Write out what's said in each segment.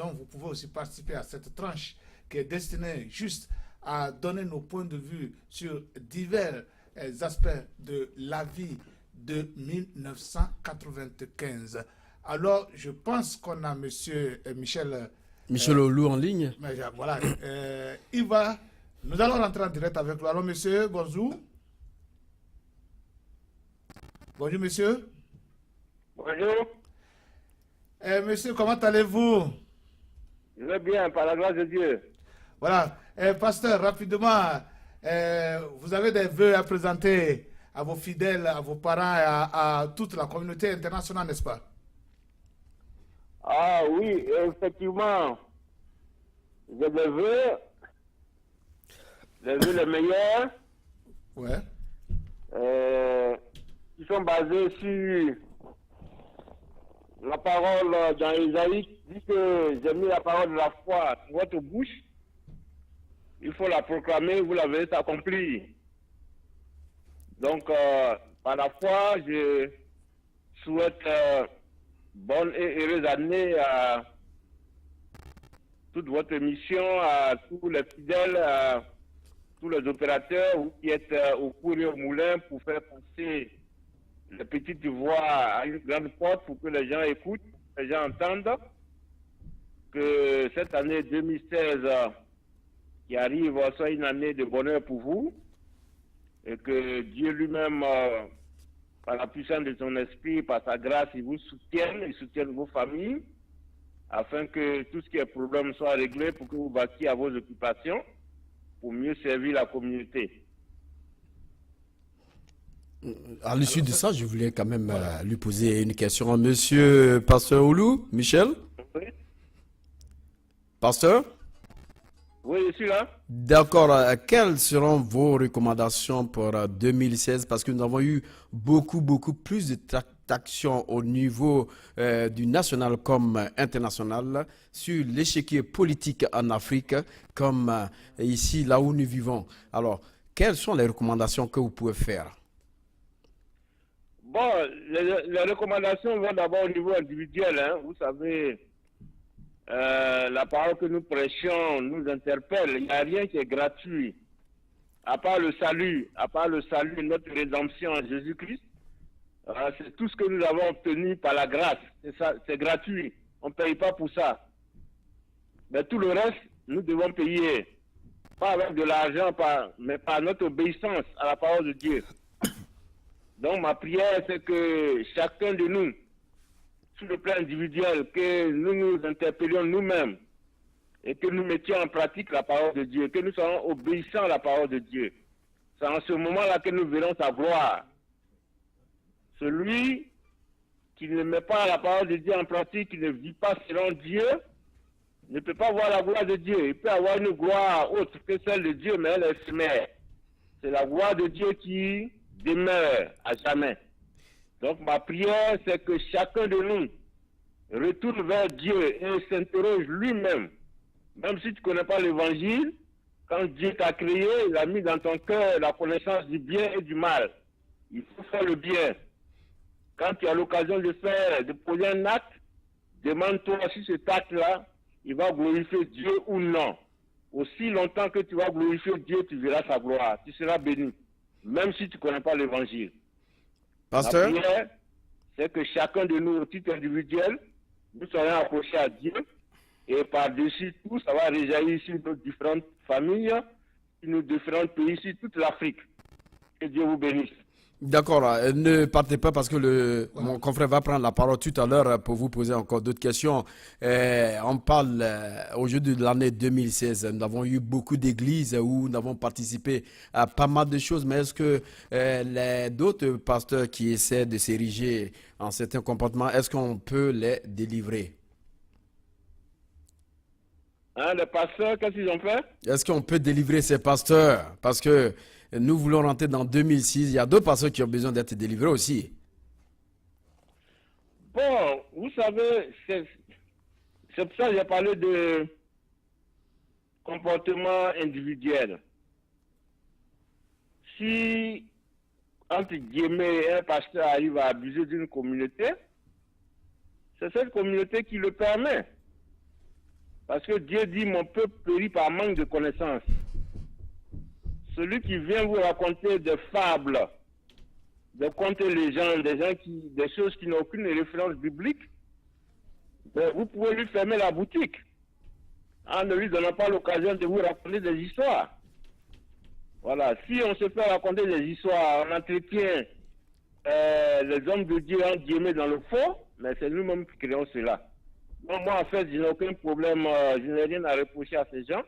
Donc, vous pouvez aussi participer à cette tranche qui est destinée juste à donner nos points de vue sur divers aspects de la vie de 1995. Alors, je pense qu'on a M. Michel. Michel Olou en ligne. Voilà. Nous allons rentrer en direct avec lui. Alors, monsieur, bonjour. Bonjour, monsieur. Bonjour. Monsieur, comment allez-vous? Je vais bien, par la grâce de Dieu. Voilà. Pasteur, rapidement, vous avez des vœux à présenter à vos fidèles, à vos parents et à toute la communauté internationale, n'est-ce pas? Ah oui, effectivement. J'ai des vœux les meilleurs. Ouais. Qui sont basés sur la parole dans Isaïe, dit que j'ai mis la parole de la foi sur votre bouche. Il faut la proclamer, vous la verrez s'accomplir. Donc, par la foi, je souhaite bonne et heureuse année à toute votre mission, à tous les fidèles, à tous les opérateurs, vous qui êtes au cours et au moulin pour faire passer les petites voix à une grande porte pour que les gens écoutent, les gens entendent que cette année 2016 qui arrive soit une année de bonheur pour vous et que Dieu lui-même, par la puissance de son esprit, par sa grâce, il vous soutienne, il soutienne vos familles afin que tout ce qui est problème soit réglé pour que vous battiez à vos occupations pour mieux servir la communauté. À l'issue de ça, je voulais quand même lui poser une question. Monsieur Pasteur Oulou, Michel? Oui. Pasteur? Oui, je suis là. D'accord. Quelles seront vos recommandations pour 2016? Parce que nous avons eu beaucoup plus de tractations au niveau du national comme international sur l'échiquier politique en Afrique, comme ici, là où nous vivons. Alors, quelles sont les recommandations que vous pouvez faire? Bon, les recommandations vont d'abord au niveau individuel. Hein. Vous savez, la parole que nous prêchons nous interpelle. Il n'y a rien qui est gratuit. À part le salut, notre rédemption en Jésus-Christ. C'est tout ce que nous avons obtenu par la grâce. C'est gratuit. On ne paye pas pour ça. Mais tout le reste, nous devons payer. Pas avec de l'argent, mais par notre obéissance à la parole de Dieu. Donc ma prière, c'est que chacun de nous, sur le plan individuel, que nous nous interpellions nous-mêmes et que nous mettions en pratique la parole de Dieu, que nous soyons obéissants à la parole de Dieu. C'est en ce moment-là que nous verrons sa gloire. Celui qui ne met pas la parole de Dieu en pratique, qui ne vit pas selon Dieu, ne peut pas voir la gloire de Dieu. Il peut avoir une gloire autre que celle de Dieu, mais elle est éphémère. C'est la gloire de Dieu qui demeure à jamais. Donc ma prière, c'est que chacun de nous retourne vers Dieu et s'interroge lui-même. Même si tu ne connais pas l'évangile, quand Dieu t'a créé, il a mis dans ton cœur la connaissance du bien et du mal. Il faut faire le bien. Quand tu as l'occasion de poser un acte, demande-toi si cet acte-là, il va glorifier Dieu ou non. Aussi longtemps que tu vas glorifier Dieu, tu verras sa gloire. Tu seras béni. Même si tu ne connais pas l'évangile. Pasteur? La prière, c'est que chacun de nous, au titre individuel, nous soyons approchés à Dieu et par-dessus tout, ça va réjaillir sur nos différentes familles, sur nos différents pays, sur toute l'Afrique. Que Dieu vous bénisse. D'accord, ne partez pas parce que mon confrère va prendre la parole tout à l'heure pour vous poser encore d'autres questions. On parle aujourd'hui de l'année 2016. Nous avons eu beaucoup d'églises où nous avons participé à pas mal de choses, mais est-ce que d'autres pasteurs qui essaient de s'ériger en certains comportements, est-ce qu'on peut les délivrer? Hein, les pasteurs, qu'est-ce qu'ils ont fait? Est-ce qu'on peut délivrer ces pasteurs? Parce que nous voulons rentrer dans 2006. Il y a d'autres pasteurs qui ont besoin d'être délivrés aussi. Bon, vous savez, c'est pour ça que j'ai parlé de comportement individuel. Si, entre guillemets, un pasteur arrive à abuser d'une communauté, c'est cette communauté qui le permet. Parce que Dieu dit, mon peuple périt par manque de connaissance. Celui qui vient vous raconter des fables, des contes et légendes, des choses qui n'ont aucune référence biblique, ben, vous pouvez lui fermer la boutique en ne lui donnant pas l'occasion de vous raconter des histoires. Voilà, si on se fait raconter des histoires, on entretient les hommes de Dieu en guillemets dans le faux, mais c'est nous-mêmes qui créons cela. Donc moi, en fait, je n'ai aucun problème, je n'ai rien à reprocher à ces gens,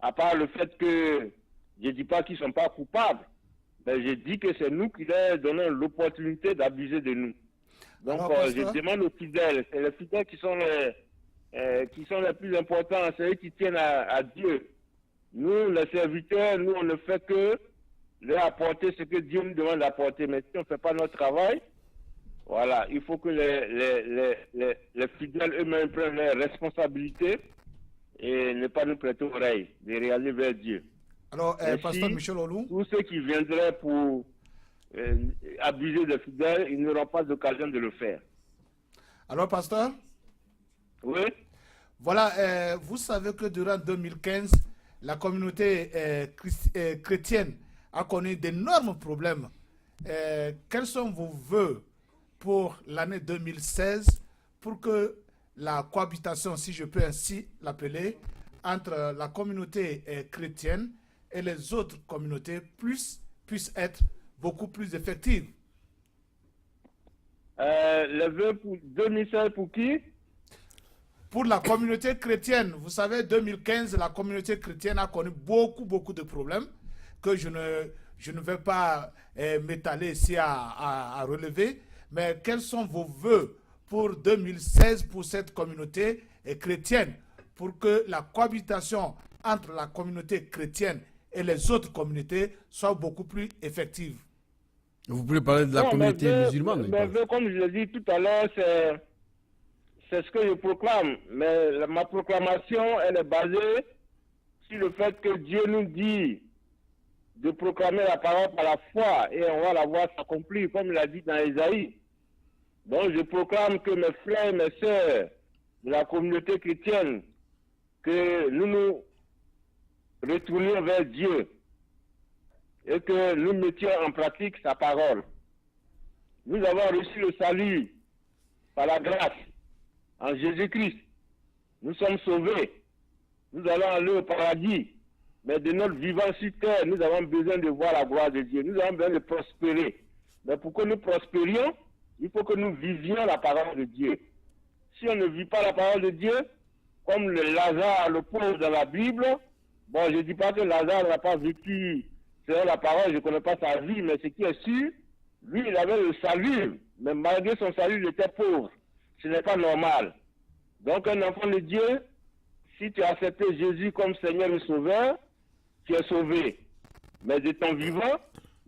à part le fait que je ne dis pas qu'ils ne sont pas coupables, mais je dis que c'est nous qui leur donnons l'opportunité d'abuser de nous. Donc je demande aux fidèles, c'est les fidèles qui sont les plus importants, c'est eux qui tiennent à Dieu. Nous, les serviteurs, nous, on ne fait que leur apporter ce que Dieu nous demande d'apporter. Mais si on ne fait pas notre travail, voilà, il faut que les fidèles eux-mêmes prennent leurs responsabilités et ne pas nous prêter oreille, de réaliser vers Dieu. Alors, Pasteur Michel Olou, tous ceux qui viendraient pour abuser des fidèles, ils n'auront pas d'occasion de le faire. Alors, Pasteur? Oui. Voilà, vous savez que durant 2015, la communauté chrétienne a connu d'énormes problèmes. Quels sont vos vœux pour l'année 2016 pour que la cohabitation, si je peux ainsi l'appeler, entre la communauté chrétienne et les autres communautés puisse être beaucoup plus effective? Les vœux pour 2016 pour qui? Pour la communauté chrétienne. Vous savez, 2015, la communauté chrétienne a connu beaucoup de problèmes que je ne vais pas m'étaler ici à relever. Mais quels sont vos vœux pour 2016 pour cette communauté chrétienne, pour que la cohabitation entre la communauté chrétienne et les autres communautés soit beaucoup plus effective? Vous pouvez parler de la communauté musulmane. Comme je l'ai dit tout à l'heure, c'est ce que je proclame. Mais ma proclamation, elle est basée sur le fait que Dieu nous dit de proclamer la parole par la foi et on va la voir s'accomplir, comme il a dit dans Ésaïe. Donc je proclame que mes frères et mes sœurs de la communauté chrétienne, que nous nous retournions vers Dieu et que nous mettions en pratique sa parole. Nous avons reçu le salut par la grâce en Jésus-Christ. Nous sommes sauvés. Nous allons aller au paradis. Mais de notre vivant sur terre, nous avons besoin de voir la gloire de Dieu. Nous avons besoin de prospérer. Mais pour que nous prospérions, il faut que nous vivions la parole de Dieu. Si on ne vit pas la parole de Dieu, comme le Lazare, le pauvre dans la Bible, bon, je ne dis pas que Lazare n'a pas vécu selon la parole, je ne connais pas sa vie, mais ce qui est sûr, lui, il avait le salut, mais malgré son salut, il était pauvre. Ce n'est pas normal. Donc, un enfant de Dieu, si tu as accepté Jésus comme Seigneur et Sauveur, tu es sauvé. Mais de ton vivant,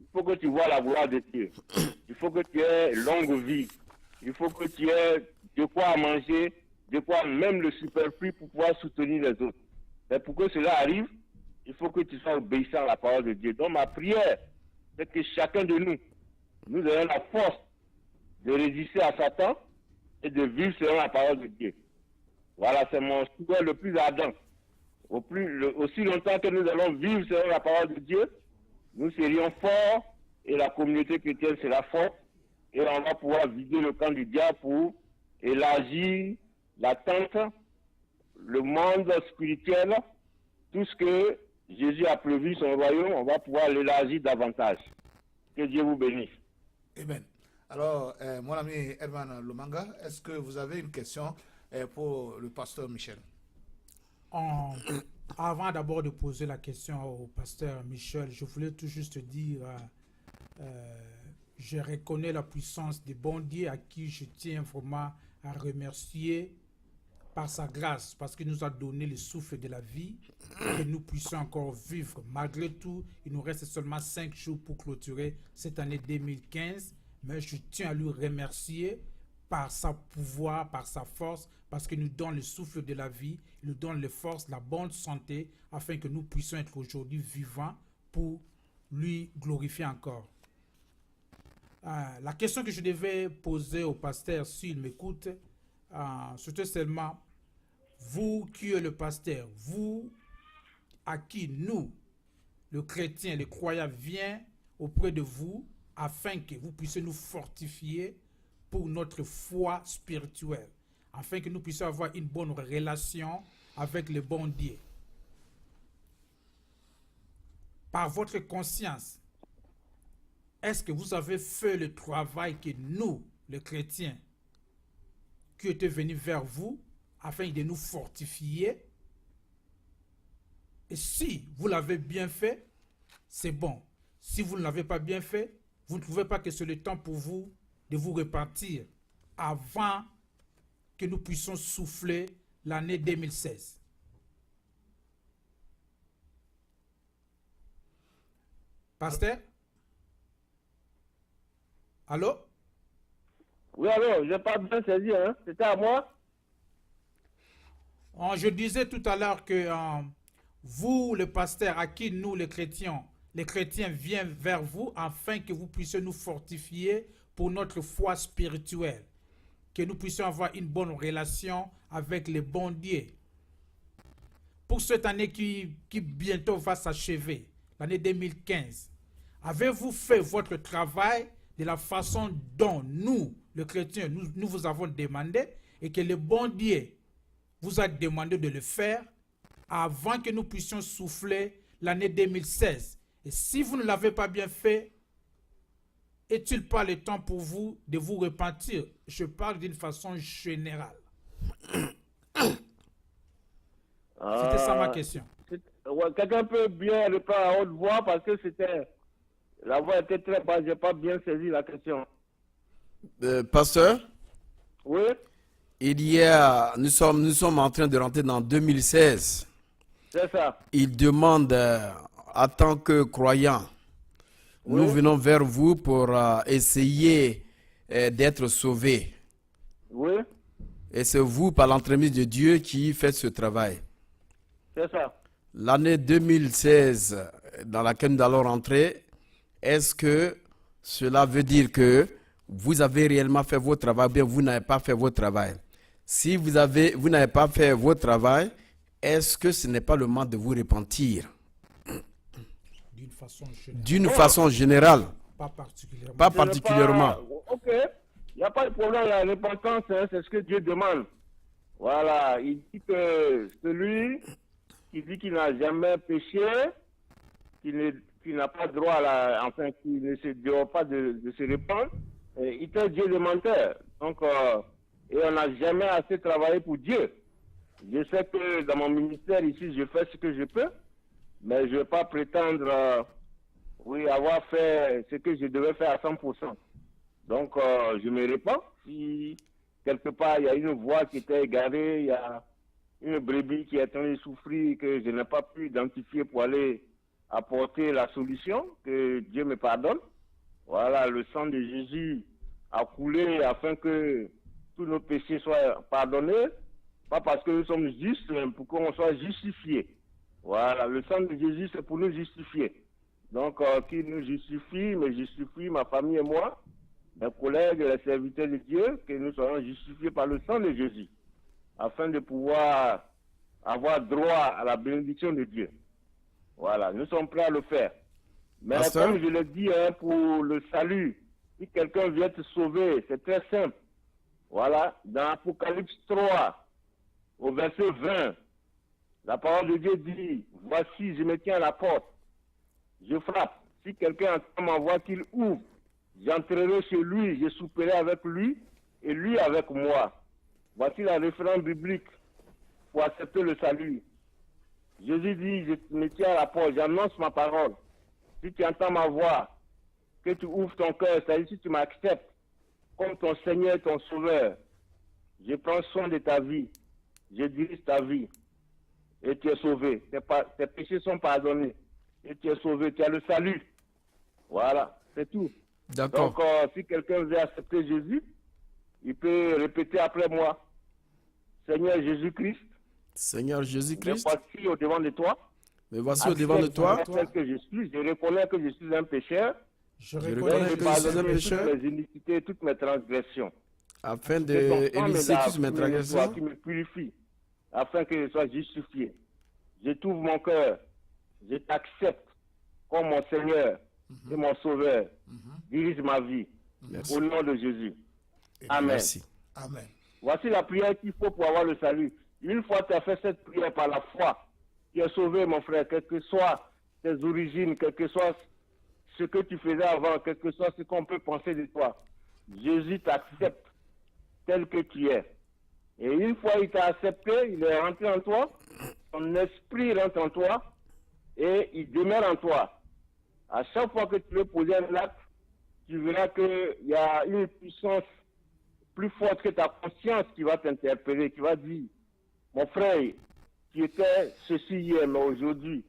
il faut que tu vois la gloire de Dieu. Il faut que tu aies longue vie. Il faut que tu aies de quoi manger, de quoi même le superflu pour pouvoir soutenir les autres. Mais pour que cela arrive, il faut que tu sois obéissant à la parole de Dieu. Donc ma prière, c'est que chacun de nous, nous ayons la force de résister à Satan et de vivre selon la parole de Dieu. Voilà, c'est mon souhait le plus ardent. Aussi longtemps que nous allons vivre selon la parole de Dieu, nous serions forts et la communauté chrétienne sera forte et on va pouvoir vider le camp du diable pour élargir la tente, le monde spirituel, tout ce que Jésus a prévu son royaume, on va pouvoir l'élargir davantage. Que Dieu vous bénisse. Amen. Alors, mon ami Herman Lomanga, est-ce que vous avez une question pour le pasteur Michel? Avant d'abord de poser la question au pasteur Michel, je voulais tout juste dire, je reconnais la puissance du bon Dieu à qui je tiens vraiment à remercier par sa grâce, parce qu'il nous a donné le souffle de la vie, que nous puissions encore vivre. Malgré tout, il nous reste seulement 5 jours pour clôturer cette année 2015, mais je tiens à lui remercier par sa pouvoir, par sa force, parce qu'il nous donne le souffle de la vie, il nous donne les forces, la bonne santé, afin que nous puissions être aujourd'hui vivants pour lui glorifier encore. La question que je devais poser au pasteur, s'il m'écoute, c'était seulement, vous qui êtes le pasteur, vous à qui nous, le chrétien, les croyants, vient auprès de vous afin que vous puissiez nous fortifier pour notre foi spirituelle, afin que nous puissions avoir une bonne relation avec le bon Dieu. Par votre conscience, est-ce que vous avez fait le travail que nous, les chrétiens, qui étaient venus vers vous afin de nous fortifier? Et si vous l'avez bien fait, c'est bon. Si vous ne l'avez pas bien fait, vous ne trouvez pas que c'est le temps pour vous de vous repartir avant que nous puissions souffler l'année 2016. Pasteur? Allô? Oui, alors, je n'ai pas bien saisi, hein? C'était à moi? Je disais tout à l'heure que vous, le pasteur, à qui nous, les chrétiens viennent vers vous afin que vous puissiez nous fortifier pour notre foi spirituelle, que nous puissions avoir une bonne relation avec le bon Dieu. Pour cette année qui bientôt va s'achever, l'année 2015, avez-vous fait votre travail de la façon dont nous, les chrétiens, nous vous avons demandé et que le bon Dieu vous a demandé de le faire avant que nous puissions souffler l'année 2016? Et si vous ne l'avez pas bien fait, est-il pas le temps pour vous de vous repentir? Je parle d'une façon générale. C'était ça ma question. Ouais, quelqu'un peut bien répondre à haute voix parce que la voix était très basse, je n'ai pas bien saisi la question. Pasteur, Oui? nous sommes en train de rentrer dans 2016. C'est ça. Il demande, en tant que croyants, Oui. nous venons vers vous pour essayer d'être sauvés. Oui? Et c'est vous, par l'entremise de Dieu, qui faites ce travail. C'est ça. L'année 2016 dans laquelle nous allons rentrer, est-ce que cela veut dire que vous avez réellement fait votre travail ou bien vous n'avez pas fait votre travail? Si vous n'avez pas fait votre travail, est-ce que ce n'est pas le moment de vous repentir? D'une façon générale. D'une façon générale, Pas particulièrement. pas Ce n'est particulièrement. Ok. Il n'y a pas de problème. La repentance, hein, c'est ce que Dieu demande. Voilà. Il dit que celui qui dit qu'il n'a jamais péché, qui n'a pas droit qui ne se doit pas de se répandre, il est Dieu le menteur. Donc, et on n'a jamais assez travaillé pour Dieu. Je sais que dans mon ministère ici, je fais ce que je peux, mais je ne vais pas prétendre, avoir fait ce que je devais faire à 100%. Donc, je me répands. Si quelque part, il y a une voix qui était égarée, il y a une brebis qui est en train de souffrir, que je n'ai pas pu identifier pour aller apporter la solution, que Dieu me pardonne. Voilà, le sang de Jésus a coulé afin que tous nos péchés soient pardonnés, pas parce que nous sommes justes, mais pour qu'on soit justifiés. Voilà, le sang de Jésus, c'est pour nous justifier. Donc, qui nous justifie, me justifie, ma famille et moi, mes collègues, les serviteurs de Dieu, que nous soyons justifiés par le sang de Jésus, afin de pouvoir avoir droit à la bénédiction de Dieu. Voilà, nous sommes prêts à le faire. Mais Pasteur? comme je l'ai dit, hein, pour le salut, si quelqu'un vient te sauver, c'est très simple. Voilà, dans Apocalypse 3, au verset 20, la parole de Dieu dit, « Voici, je me tiens à la porte, je frappe. Si quelqu'un entend ma voix, qu'il ouvre, j'entrerai chez lui, je souperai avec lui, et lui avec moi. » Voici la référence biblique pour accepter le salut. Jésus dit, je me tiens à la porte, j'annonce ma parole. Si tu entends ma voix, que tu ouvres ton cœur, c'est-à-dire si tu m'acceptes comme ton Seigneur, ton Sauveur, je prends soin de ta vie, je dirige ta vie, et tu es sauvé. Tes péchés sont pardonnés, et tu es sauvé, tu as le salut. Voilà, c'est tout. D'accord. Donc, si quelqu'un veut accepter Jésus, il peut répéter après moi, Seigneur Jésus-Christ, Seigneur me Jésus-Christ, voici au devant de toi. me voici au devant de toi. Tel que je suis, je reconnais que je suis un pécheur. Je reconnais reconnais que que je suis un Pardonne pécheur. toutes mes iniquités, toutes mes transgressions. Afin Que ton sang me d'éviter lave, toutes mes qui me nettoie, transgressions, qui me purifie. afin que je sois justifié. Je t'ouvre mon cœur, je t'accepte comme mon Seigneur et mon Sauveur. Dirige ma vie. Au nom de Jésus. Amen. Merci. Amen. Voici la prière qu'il faut pour avoir le salut. Une fois que tu as fait cette prière par la foi, tu es sauvé, mon frère, quelles que soient tes origines, quel que soit ce que tu faisais avant, quel que soit ce qu'on peut penser de toi. Jésus t'accepte tel que tu es. Et une fois il t'a accepté, il est rentré en toi, son esprit rentre en toi et il demeure en toi. À chaque fois que tu veux poser un acte, tu verras qu'il y a une puissance plus forte que ta conscience qui va t'interpeller, qui va dire, mon frère, tu étais ceci hier, mais aujourd'hui,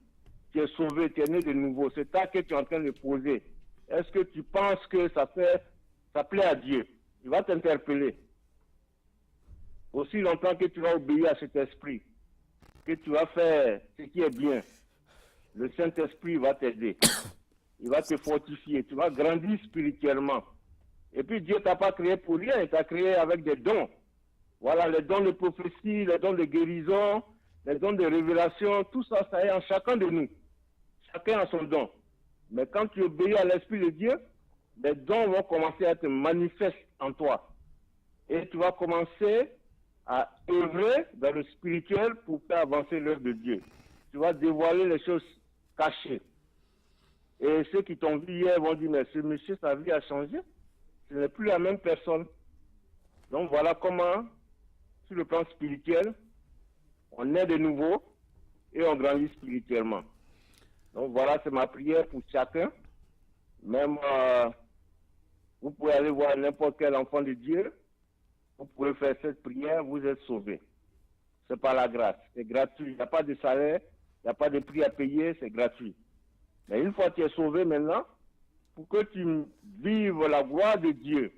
tu es sauvé, tu es né de nouveau. C'est ça que tu es en train de poser. Est-ce que tu penses que ça plaît à Dieu? Il va t'interpeller. Aussi longtemps que tu vas obéir à cet esprit, que tu vas faire ce qui est bien, le Saint-Esprit va t'aider. Il va te fortifier. Tu vas grandir spirituellement. Et puis Dieu ne t'a pas créé pour rien. Il t'a créé avec des dons. Voilà, les dons de prophétie, les dons de guérison, les dons de révélation, tout ça, ça est en chacun de nous. Chacun a son don. Mais quand tu obéis à l'Esprit de Dieu, les dons vont commencer à être manifestes en toi. Et tu vas commencer à œuvrer dans le spirituel pour faire avancer l'œuvre de Dieu. Tu vas dévoiler les choses cachées. Et ceux qui t'ont vu hier vont dire, mais ce monsieur, sa vie a changé. Ce n'est plus la même personne. Donc voilà comment, sur le plan spirituel, on est de nouveau et on grandit spirituellement. Donc voilà, c'est ma prière pour chacun. Même, vous pouvez aller voir n'importe quel enfant de Dieu. Vous pouvez faire cette prière, vous êtes sauvés. C'est par la grâce, c'est gratuit. Il n'y a pas de salaire, il n'y a pas de prix à payer, c'est gratuit. Mais une fois que tu es sauvé maintenant, pour que tu vives la gloire de Dieu,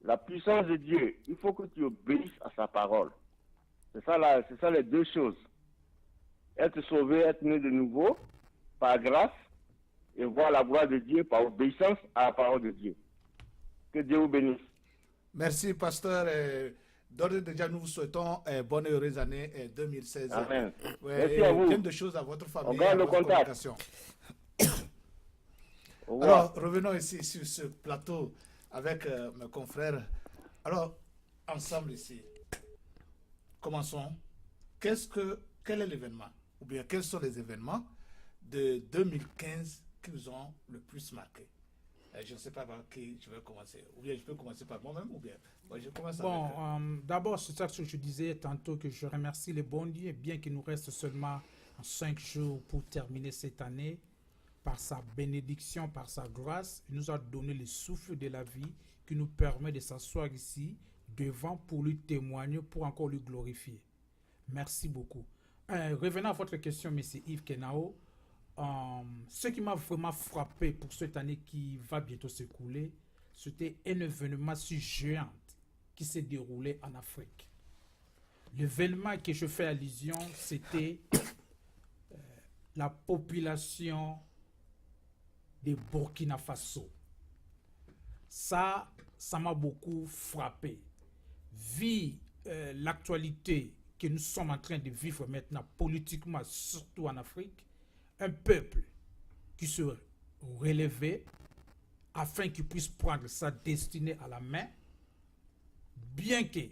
la puissance de Dieu, il faut que tu obéisses à sa parole. C'est ça les deux choses. Être sauvé, être né de nouveau, par grâce, et voir la gloire de Dieu par obéissance à la parole de Dieu. Que Dieu vous bénisse. Merci, pasteur. D'ores et déjà, nous vous souhaitons bonne et heureuse année 2016. Amen. Ouais, Merci à vous. plein de choses à votre famille. On garde à le votre contact. communication. Au revoir. Alors, revenons ici sur ce plateau avec mes confrères. Alors, ensemble ici, commençons. Quel est l'événement, ou bien quels sont les événements de 2015 qui vous ont le plus marqué? Je ne sais pas par qui je vais commencer. Ou bien je peux commencer par moi-même, ou bien moi, je commence avec... D'abord, c'est ça que je disais tantôt, que je remercie les bons dieux, bien qu'il nous reste seulement 5 jours pour terminer cette année. Par sa bénédiction, par sa grâce, il nous a donné le souffle de la vie qui nous permet de s'asseoir ici devant pour lui témoigner, pour encore lui glorifier. Merci beaucoup. Revenant à votre question, M. Yves Kenao, ce qui m'a vraiment frappé pour cette année qui va bientôt s'écouler, c'était un événement si géant qui s'est déroulé en Afrique. L'événement que je fais allusion, c'était la population de Burkina Faso. Ça m'a beaucoup frappé. Vu l'actualité que nous sommes en train de vivre maintenant politiquement, surtout en Afrique, un peuple qui se relevait afin qu'il puisse prendre sa destinée à la main, bien qu'ils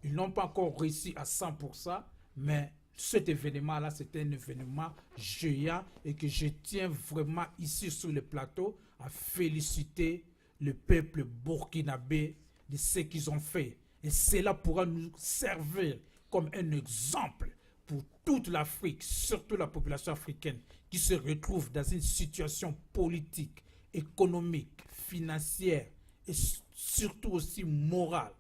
n'ont pas encore réussi à 100%, mais cet événement-là, c'était un événement géant et que je tiens vraiment ici sur le plateau à féliciter le peuple burkinabé de ce qu'ils ont fait. Et cela pourra nous servir comme un exemple pour toute l'Afrique, surtout la population africaine qui se retrouve dans une situation politique, économique, financière et surtout aussi morale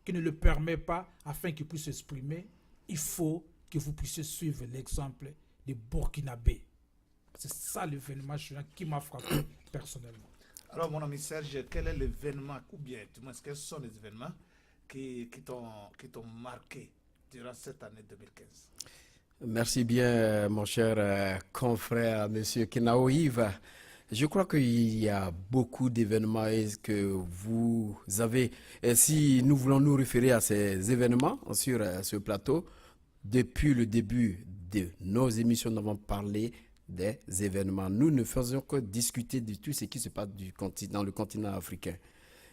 qui ne le permet pas afin qu'il puisse s'exprimer. Il faut que vous puissiez suivre l'exemple des Burkinabés. C'est ça l'événement qui m'a frappé personnellement. Alors, mon ami Serge, quel est l'événement, ou bien, du moins, quels sont les événements qui t'ont marqué durant cette année 2015? Merci bien, mon cher confrère, monsieur Kenao Yves. Je crois qu'il y a beaucoup d'événements que vous avez. Et si nous voulons nous référer à ces événements sur ce plateau, depuis le début de nos émissions, nous avons parlé des événements. Nous ne faisons que discuter de tout ce qui se passe dans le continent africain.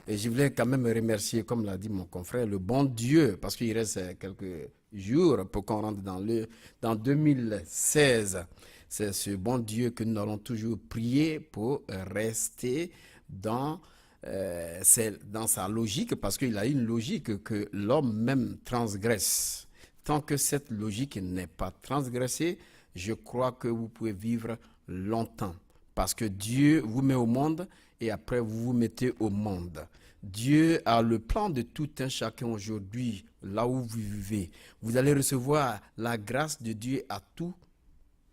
Et je voulais quand même remercier, comme l'a dit mon confrère, le bon Dieu, parce qu'il reste quelques jours pour qu'on rentre dans 2016. C'est ce bon Dieu que nous allons toujours prier pour rester dans sa logique, parce qu'il a une logique que l'homme même transgresse. Tant que cette logique n'est pas transgressée, je crois que vous pouvez vivre longtemps. Parce que Dieu vous met au monde et après vous vous mettez au monde. Dieu a le plan de tout un chacun aujourd'hui, là où vous vivez. Vous allez recevoir la grâce de Dieu à tout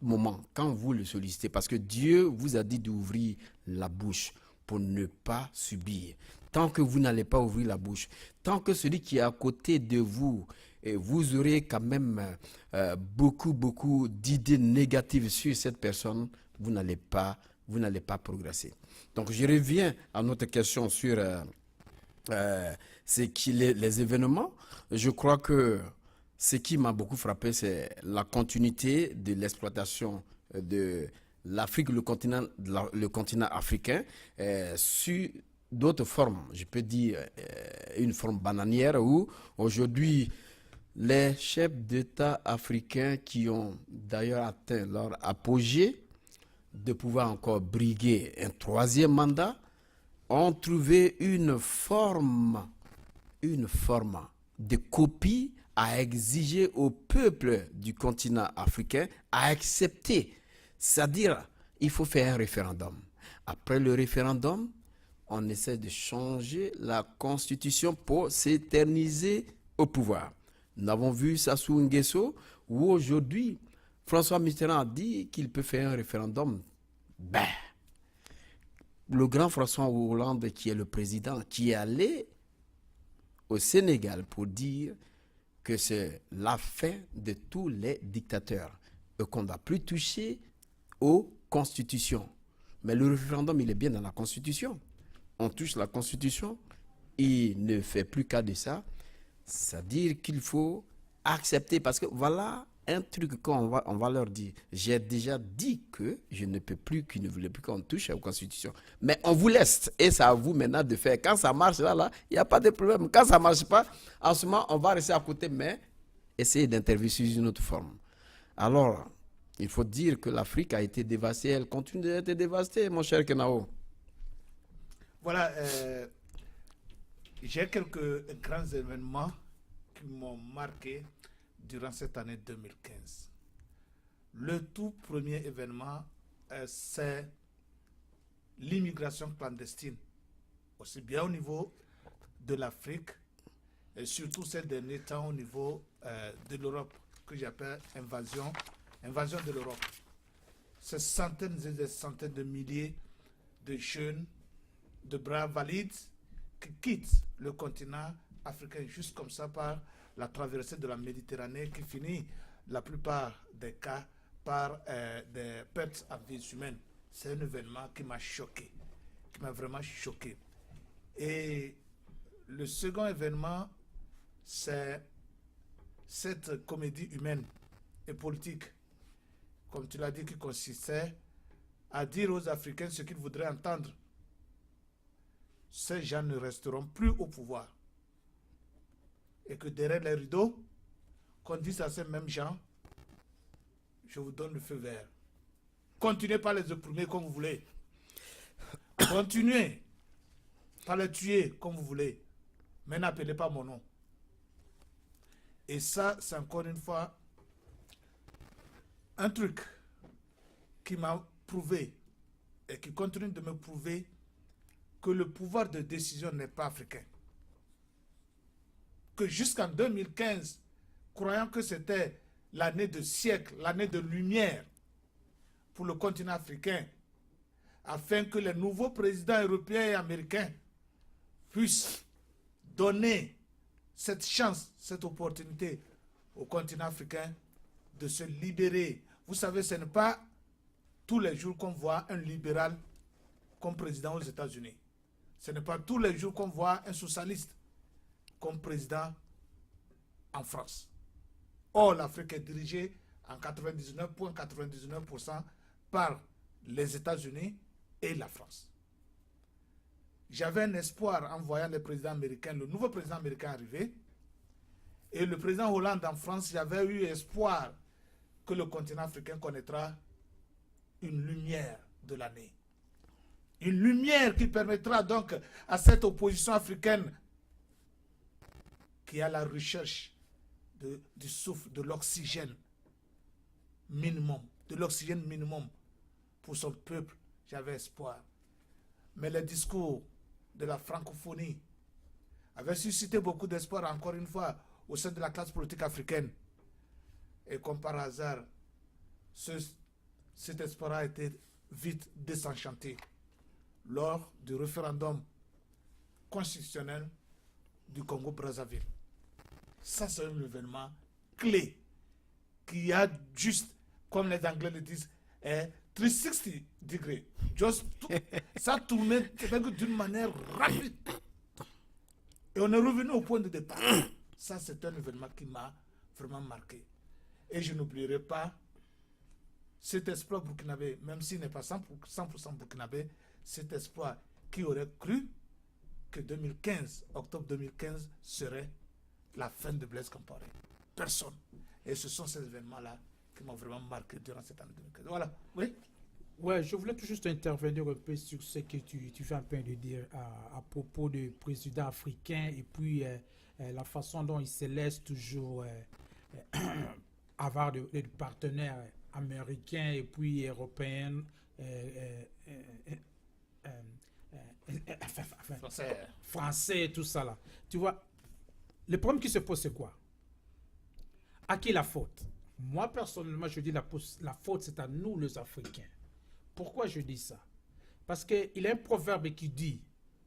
moment, quand vous le sollicitez. Parce que Dieu vous a dit d'ouvrir la bouche pour ne pas subir. Tant que vous n'allez pas ouvrir la bouche, tant que celui qui est à côté de vous, et vous aurez quand même beaucoup d'idées négatives sur cette personne, vous n'allez pas progresser. Donc je reviens à notre question sur les événements. Je crois que ce qui m'a beaucoup frappé, c'est la continuité de l'exploitation de l'Afrique, le continent africain, sur d'autres formes. Je peux dire une forme bananière où aujourd'hui, les chefs d'État africains qui ont d'ailleurs atteint leur apogée de pouvoir encore briguer un troisième mandat ont trouvé une forme de copie à exiger au peuple du continent africain à accepter. C'est-à-dire, il faut faire un référendum. Après le référendum, on essaie de changer la constitution pour s'éterniser au pouvoir. Nous avons vu Sassou Nguesso, où aujourd'hui, François Mitterrand a dit qu'il peut faire un référendum. Le grand François Hollande, qui est le président, qui est allé au Sénégal pour dire que c'est la fin de tous les dictateurs et qu'on ne va plus toucher aux constitutions. Mais le référendum, il est bien dans la constitution. On touche la constitution, il ne fait plus cas de ça. C'est-à-dire qu'il faut accepter, parce que voilà un truc qu'on va leur dire. J'ai déjà dit que je ne peux plus, qu'ils ne voulaient plus qu'on touche à la Constitution. Mais on vous laisse, et c'est à vous maintenant de faire. Quand ça marche, là, il n'y a pas de problème. Quand ça ne marche pas, en ce moment, on va rester à côté, mais essayer d'intervenir sur une autre forme. Alors, il faut dire que l'Afrique a été dévastée, elle continue d'être dévastée, mon cher Kenao. Voilà, j'ai quelques grands événements qui m'ont marqué durant cette année 2015. Le tout premier événement, c'est l'immigration clandestine, aussi bien au niveau de l'Afrique, et surtout ces derniers temps au niveau de l'Europe, que j'appelle invasion de l'Europe. Ces centaines et des centaines de milliers de jeunes, de braves valides, qui quittent le continent africain juste comme ça par la traversée de la Méditerranée, qui finit la plupart des cas par des pertes en vies humaines. C'est un événement qui m'a choqué, qui m'a vraiment choqué. Et le second événement, c'est cette comédie humaine et politique, comme tu l'as dit, qui consistait à dire aux Africains ce qu'ils voudraient entendre. Ces gens ne resteront plus au pouvoir. Et que derrière les rideaux, qu'on dise à ces mêmes gens, je vous donne le feu vert. Continuez par les opprimer comme vous voulez. Continuez par les tuer comme vous voulez. Mais n'appelez pas mon nom. Et ça, c'est encore une fois un truc qui m'a prouvé et qui continue de me prouver que le pouvoir de décision n'est pas africain. Que jusqu'en 2015, croyant que c'était l'année de siècle, l'année de lumière pour le continent africain, afin que les nouveaux présidents européens et américains puissent donner cette chance, cette opportunité au continent africain de se libérer. Vous savez, ce n'est pas tous les jours qu'on voit un libéral comme président aux États-Unis. Ce n'est pas tous les jours qu'on voit un socialiste comme président en France. Or, l'Afrique est dirigée en 99,99% par les États-Unis et la France. J'avais un espoir en voyant le président américain, le nouveau président américain arriver, et le président Hollande en France, j'avais eu espoir que le continent africain connaîtra une lumière de l'année. Une lumière qui permettra donc à cette opposition africaine qui a la recherche du souffle, de l'oxygène minimum, pour son peuple, j'avais espoir. Mais le discours de la francophonie avait suscité beaucoup d'espoir, encore une fois, au sein de la classe politique africaine. Et comme par hasard, cet espoir a été vite désenchanté lors du référendum constitutionnel du Congo-Brazzaville. Ça, c'est un événement clé qui a juste, comme les Anglais le disent, 360 degrés. Ça tournait d'une manière rapide. Et on est revenu au point de départ. Ça, c'est un événement qui m'a vraiment marqué. Et je n'oublierai pas cet espoir burkinabé, même s'il n'est pas 100% burkinabé, cet espoir qui aurait cru que 2015, octobre 2015, serait la fin de Blaise Compaoré. Personne. Et ce sont ces événements-là qui m'ont vraiment marqué durant cette année 2015. Voilà. Oui. Ouais, je voulais tout juste intervenir un peu sur ce que tu fais un peu de dire à propos du président africain et puis la façon dont il se laisse toujours avoir des partenaires américains et puis européens, français, tout ça là. Tu vois, le problème qui se pose, c'est quoi? À qui la faute? Moi, personnellement, je dis la faute, c'est à nous, les Africains. Pourquoi je dis ça? Parce qu'il y a un proverbe qui dit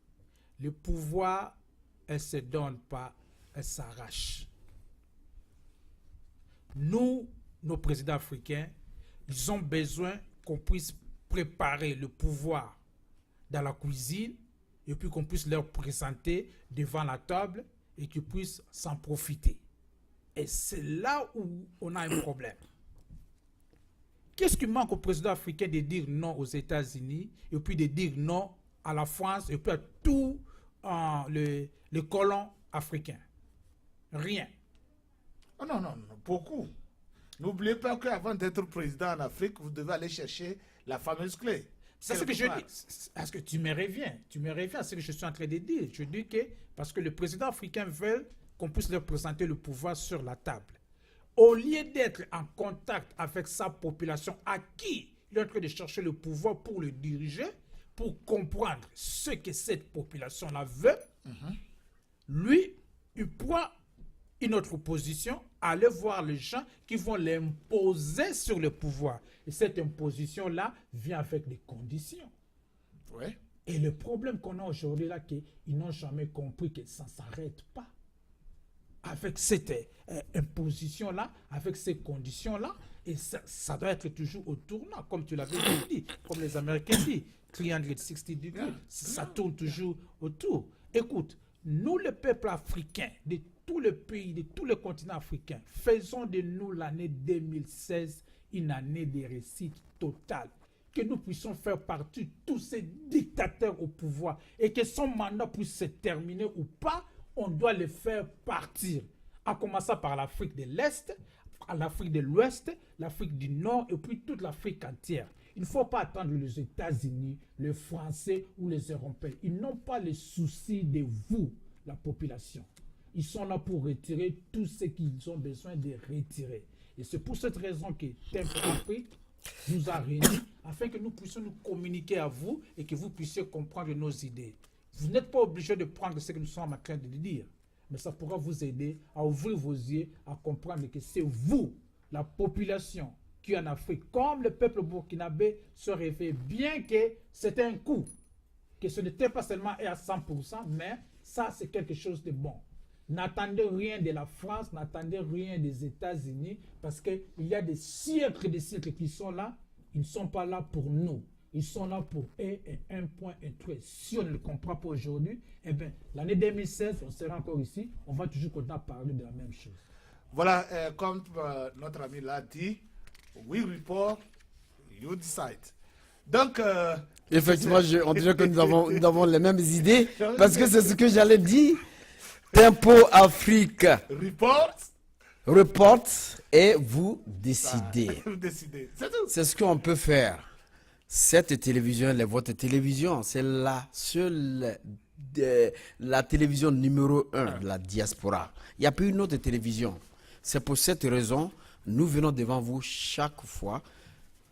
« Le pouvoir, elle ne se donne pas, elle s'arrache. » Nous, nos présidents africains, ils ont besoin qu'on puisse préparer le pouvoir dans la cuisine et puis qu'on puisse leur présenter devant la table et qu'ils puissent s'en profiter. Et c'est là où on a un problème. Qu'est-ce qui manque au président africain de dire non aux États-Unis et puis de dire non à la France et puis à tous les colons africains? Rien. Oh non, beaucoup. N'oubliez pas qu'avant d'être président en Afrique, vous devez aller chercher la fameuse clé. C'est ce que je dis. Est-ce que tu me reviens à ce que je suis en train de dire. Je dis que parce que le président africain veut qu'on puisse leur présenter le pouvoir sur la table. Au lieu d'être en contact avec sa population à qui il est en train de chercher le pouvoir pour le diriger, pour comprendre ce que cette population-là veut, lui, il prend une autre position, aller voir les gens qui vont l'imposer sur le pouvoir. Et cette imposition-là vient avec des conditions. Ouais. Et le problème qu'on a aujourd'hui, là, qu'ils n'ont jamais compris que ça ne s'arrête pas. Avec cette imposition-là, avec ces conditions-là, et ça doit être toujours au tournant, comme tu l'avais dit, comme les Américains disent, 360 degrés, ça tourne toujours autour. Écoute, nous, le peuple africain, de tous les pays, de tous les continents africains, faisons de nous l'année 2016 une année de réussite totale. Que nous puissions faire partie de tous ces dictateurs au pouvoir et que son mandat puisse se terminer ou pas, on doit les faire partir. À commencer par l'Afrique de l'Est, l'Afrique de l'Ouest, l'Afrique du Nord et puis toute l'Afrique entière. Il ne faut pas attendre les États-Unis, les Français ou les Européens. ils n'ont pas les soucis de vous, la population. Ils sont là pour retirer tout ce qu'ils ont besoin de retirer. Et c'est pour cette raison que Temple Afrique nous a réunis afin que nous puissions nous communiquer à vous et que vous puissiez comprendre nos idées. Vous n'êtes pas obligé de prendre ce que nous sommes en train de dire, mais ça pourra vous aider à ouvrir vos yeux, à comprendre que c'est vous, la population, qui en Afrique, comme le peuple burkinabé, se réveille, bien que c'était un coup, que ce n'était pas seulement à 100%, mais ça c'est quelque chose de bon. N'attendez rien de la France, n'attendez rien des États-Unis, parce qu'il y a des siècles qui sont là, ils ne sont pas là pour nous. Ils sont là pour et un point et trait. Si on ne le comprend pas aujourd'hui, eh bien, l'année 2016, on sera encore ici, on va toujours continuer à parler de la même chose. Voilà, comme notre ami l'a dit, we report, you decide. Donc, Effectivement, on dirait que nous avons les mêmes idées, parce que c'est ce que j'allais dire. Tempo Afrique reporte et vous décidez. vous décidez. C'est tout. C'est ce qu'on peut faire. Cette télévision, votre télévision, c'est la seule, la télévision numéro 1 de la diaspora. Il n'y a plus une autre télévision. C'est pour cette raison, nous venons devant vous chaque fois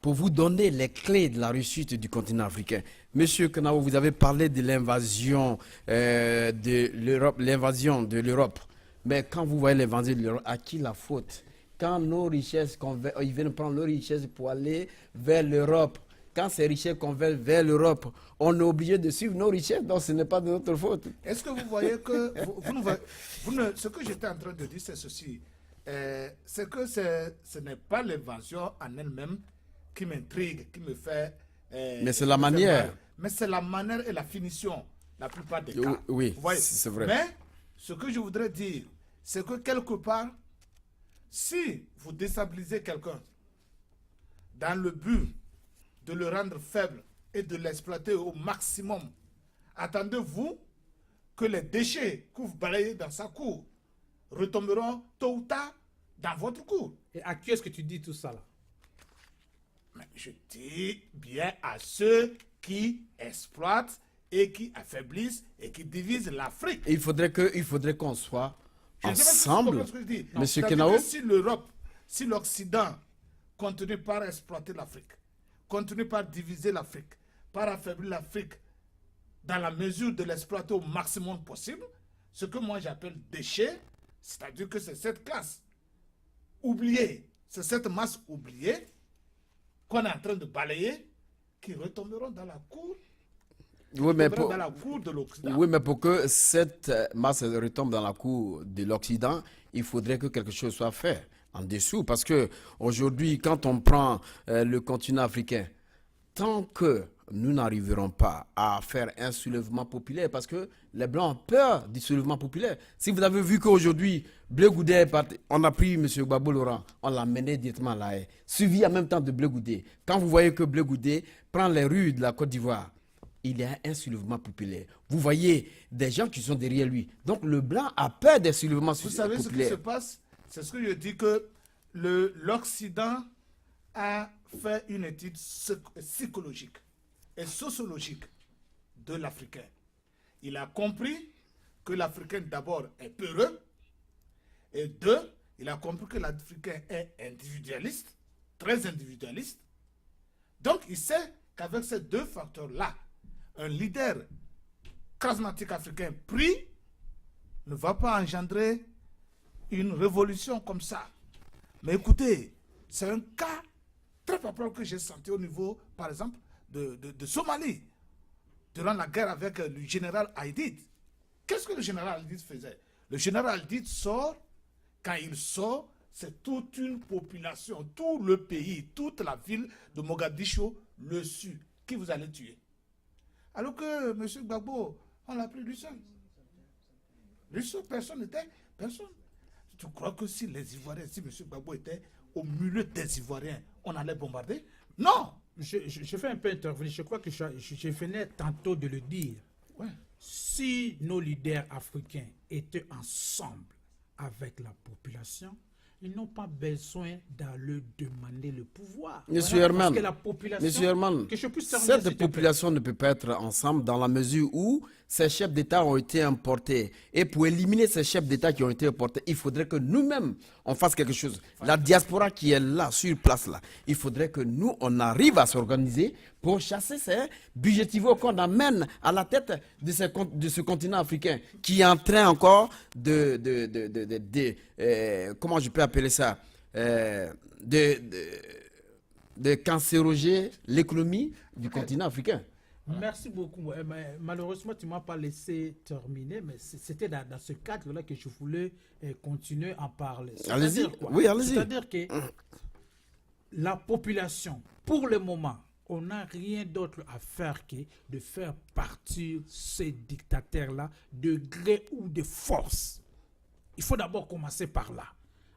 pour vous donner les clés de la réussite du continent africain. Monsieur Kanao, vous avez parlé de l'invasion de l'Europe. Mais quand vous voyez l'invasion de l'Europe, à qui la faute? Quand nos richesses, ils viennent prendre leurs richesses pour aller vers l'Europe. Quand ces richesses convergent vers l'Europe, on est obligé de suivre nos richesses, donc ce n'est pas de notre faute. Est-ce que vous voyez que... ce que j'étais en train de dire, c'est ceci. C'est que ce n'est pas l'invasion en elle-même qui m'intrigue, qui me fait... mais c'est la manière. Mais c'est la manière et la finition, la plupart des cas. Oui, c'est vrai. Mais ce que je voudrais dire, c'est que quelque part, si vous déstabilisez quelqu'un dans le but de le rendre faible et de l'exploiter au maximum, attendez-vous que les déchets que vous balayez dans sa cour retomberont tôt ou tard dans votre cour. Et à qui est-ce que tu dis tout ça là? Mais je dis bien à ceux qui exploitent et qui affaiblissent et qui divisent l'Afrique. Il faudrait qu'on soit ensemble. Monsieur Kenao, si l'Europe, si l'Occident continue par exploiter l'Afrique, continue par diviser l'Afrique, par affaiblir l'Afrique dans la mesure de l'exploiter au maximum possible, ce que moi j'appelle déchets, c'est-à-dire que c'est cette classe oubliée, c'est cette masse oubliée qu'on est en train de balayer, qui retomberont dans la cour, dans la cour de l'Occident. Oui, mais pour que cette masse retombe dans la cour de l'Occident, il faudrait que quelque chose soit fait en dessous. Parce que aujourd'hui, quand on prend le continent africain, tant que nous n'arriverons pas à faire un soulèvement populaire, parce que les Blancs ont peur du soulèvement populaire. Si vous avez vu qu'aujourd'hui, Blé Goudé est parti, on a pris M. Gbagbo Laurent, on l'a mené directement à La Haye, suivi en même temps de Blé Goudé. Quand vous voyez que Blé Goudé prend les rues de la Côte d'Ivoire, il y a un soulèvement populaire. Vous voyez des gens qui sont derrière lui. Donc le Blanc a peur des soulèvements populaires. Vous savez ce qui se passe? C'est ce que je dis, que l'Occident a fait une étude psychologique et sociologique de l'Africain. Il a compris que l'Africain d'abord est peureux, et deux, il a compris que l'Africain est individualiste, très individualiste. Donc il sait qu'avec ces deux facteurs-là, un leader charismatique africain pris ne va pas engendrer une révolution comme ça. Mais écoutez, c'est un cas très probable que j'ai senti au niveau, par exemple, de Somalie, durant la guerre avec le général Haïdid. Qu'est-ce que le général Haïdid faisait? Le général Haïdid sort, quand il sort, c'est toute une population, tout le pays, toute la ville de Mogadiscio le suit. Qui vous allez tuer? Alors que M. Gbagbo, on l'a pris lui seul. Lui seul, personne n'était, personne. Tu crois que si les Ivoiriens, si M. Gbagbo était au milieu des Ivoiriens, on allait bombarder? Non! Je fais un peu intervenir. Je crois que je venais tantôt de le dire. Ouais. Si nos leaders africains étaient ensemble avec la population, ils n'ont pas besoin d'aller demander le pouvoir. Monsieur Herman, parce que la population, Monsieur Herman, cette population ne peut pas être ensemble dans la mesure où ces chefs d'État ont été importés. Et pour éliminer ces chefs d'État qui ont été importés, il faudrait que nous-mêmes, on fasse quelque chose. La diaspora qui est là, sur place, là, il faudrait que nous, on arrive à s'organiser pour chasser ces budgétivaux qu'on amène à la tête de ce continent africain qui est en train encore comment je peux appeler ça, de cancéroger l'économie du continent africain. Merci beaucoup. Mais malheureusement, tu ne m'as pas laissé terminer, mais c'était dans ce cadre-là que je voulais continuer à parler. Allez-y. Oui, allez-y. C'est-à-dire que la population, pour le moment, on n'a rien d'autre à faire que de faire partir ces dictateurs-là de gré ou de force. Il faut d'abord commencer par là.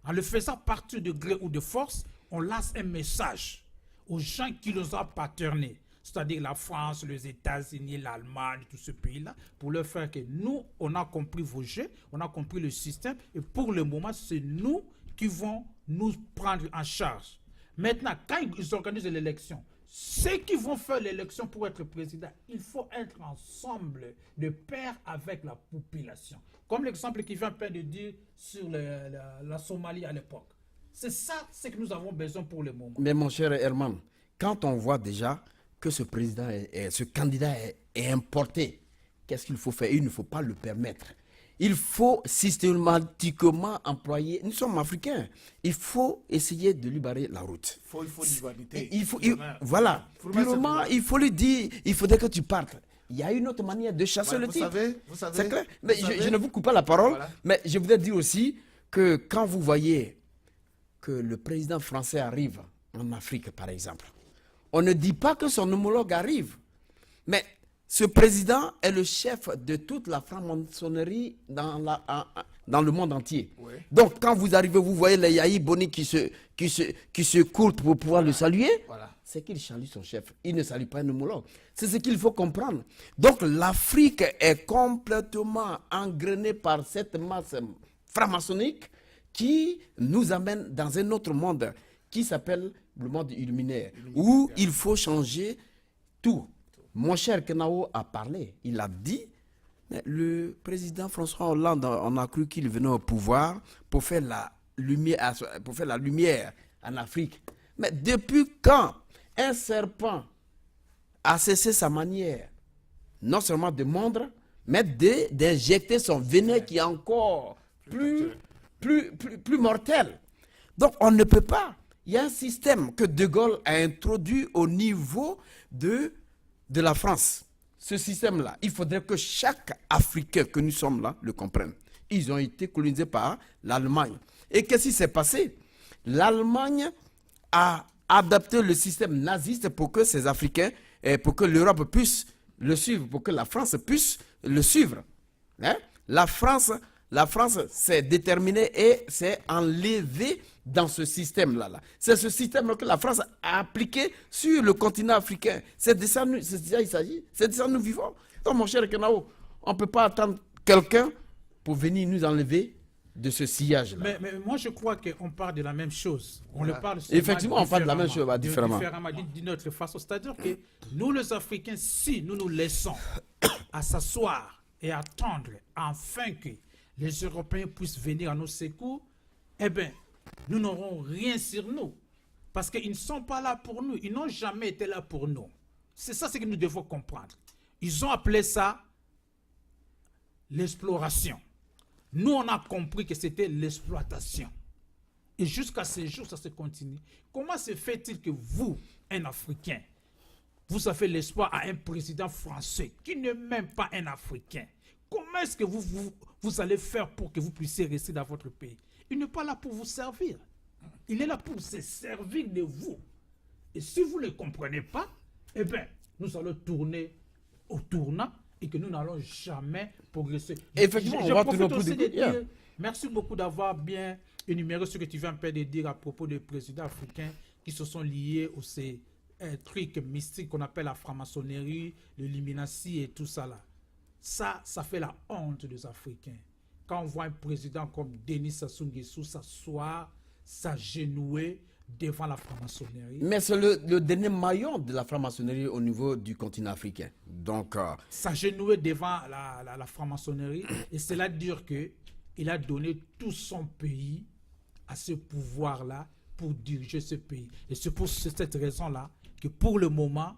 En le faisant partir de gré ou de force, on lance un message aux gens qui nous ont paternés, c'est-à-dire la France, les États-Unis, l'Allemagne, tous ces pays-là, pour leur faire que nous, on a compris vos jeux, on a compris le système, et pour le moment, c'est nous qui vont nous prendre en charge. Maintenant, quand ils organisent l'élection, ceux qui vont faire l'élection pour être président, il faut être ensemble, de pair avec la population. Comme l'exemple qui vient de dire sur la Somalie à l'époque. C'est ça ce que nous avons besoin pour le moment. Mais mon cher Herman, quand on voit déjà que ce président, ce candidat est importé, qu'est-ce qu'il faut faire? Il ne faut pas le permettre. Il faut systématiquement employer. Nous sommes africains. Il faut essayer de lui barrer la route. Il faut l'humanité. Voilà. Purement, il faut lui dire, il faudrait que tu partes. Il y a une autre manière de chasser le type. Vous savez. C'est clair. Mais je ne vous coupe pas la parole. Voilà. Mais je voudrais dire aussi que quand vous voyez que le président français arrive en Afrique, par exemple, on ne dit pas que son homologue arrive. Mais ce président est le chef de toute la franc-maçonnerie dans le monde entier. Oui. Donc, quand vous arrivez, vous voyez les Yahi Boni qui se courent pour pouvoir le saluer. Voilà. C'est qu'il salue son chef. Il ne salue pas un homologue. C'est ce qu'il faut comprendre. Donc, l'Afrique est complètement engrenée par cette masse franc-maçonnique qui nous amène dans un autre monde qui s'appelle le monde illuminaire, où il faut changer tout. Mon cher Kenao a parlé, il a dit, mais le président François Hollande, on a cru qu'il venait au pouvoir pour faire la lumière en Afrique. Mais depuis quand un serpent a cessé sa manière, non seulement de mordre, mais d'injecter son venin qui est encore plus mortel. Donc on ne peut pas. Il y a un système que De Gaulle a introduit au niveau de la France. Ce système-là, il faudrait que chaque Africain que nous sommes là le comprenne. Ils ont été colonisés par l'Allemagne. Et qu'est-ce qui s'est passé? L'Allemagne a adapté le système naziste pour que ces Africains, pour que l'Europe puisse le suivre, pour que la France puisse le suivre. Hein? La France s'est déterminée et s'est enlevée dans ce système-là. C'est ce système que la France a appliqué sur le continent africain. C'est de ça il s'agit. C'est de ça nous vivons. Donc, mon cher Kenao, on ne peut pas attendre quelqu'un pour venir nous enlever de ce sillage-là. Mais moi, je crois qu'on parle de la même chose. Voilà. Le parle effectivement, on parle de la même chose, différemment. D'une autre façon. C'est-à-dire que nous, les Africains, si nous nous laissons à s'asseoir et attendre enfin que les Européens puissent venir à nos secours, eh bien, nous n'aurons rien sur nous. Parce qu'ils ne sont pas là pour nous. Ils n'ont jamais été là pour nous. C'est ça ce que nous devons comprendre. Ils ont appelé ça l'exploration. Nous, on a compris que c'était l'exploitation. Et jusqu'à ce jour, ça se continue. Comment se fait-il que vous, un Africain, vous avez l'espoir à un président français qui ne m'aime pas un Africain? Comment est-ce que vous allez faire pour que vous puissiez rester dans votre pays? Il n'est pas là pour vous servir. Il est là pour se servir de vous. Et si vous ne le comprenez pas, eh bien, nous allons tourner au tournant et que nous n'allons jamais progresser. Effectivement, on va tourner au de dire. Merci beaucoup d'avoir bien énuméré ce que tu viens de dire à propos des présidents africains qui se sont liés aux ces trucs mystiques qu'on appelle la franc-maçonnerie, l'illuminati et tout ça là. Ça fait la honte des Africains. Quand on voit un président comme Denis Sassou Nguesso s'asseoir, s'agenouiller devant la franc-maçonnerie. Mais c'est le dernier maillon de la franc-maçonnerie au niveau du continent africain. Donc, s'agenouiller devant la franc-maçonnerie, et cela dire qu'il a donné tout son pays à ce pouvoir-là pour diriger ce pays. Et c'est pour cette raison-là que pour le moment,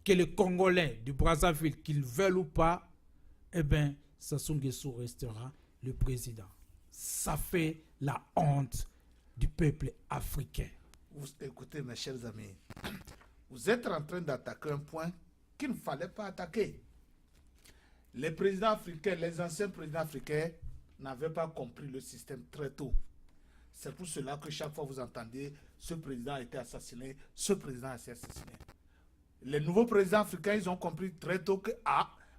que les Congolais du Brazzaville, qu'ils veulent ou pas, eh bien, Sassou Nguesso restera le président. Ça fait la honte du peuple africain. Écoutez, mes chers amis, vous êtes en train d'attaquer un point qu'il ne fallait pas attaquer. Les présidents africains, les anciens présidents africains n'avaient pas compris le système très tôt. C'est pour cela que chaque fois vous entendez ce président a été assassiné, ce président a été assassiné. Les nouveaux présidents africains, ils ont compris très tôt que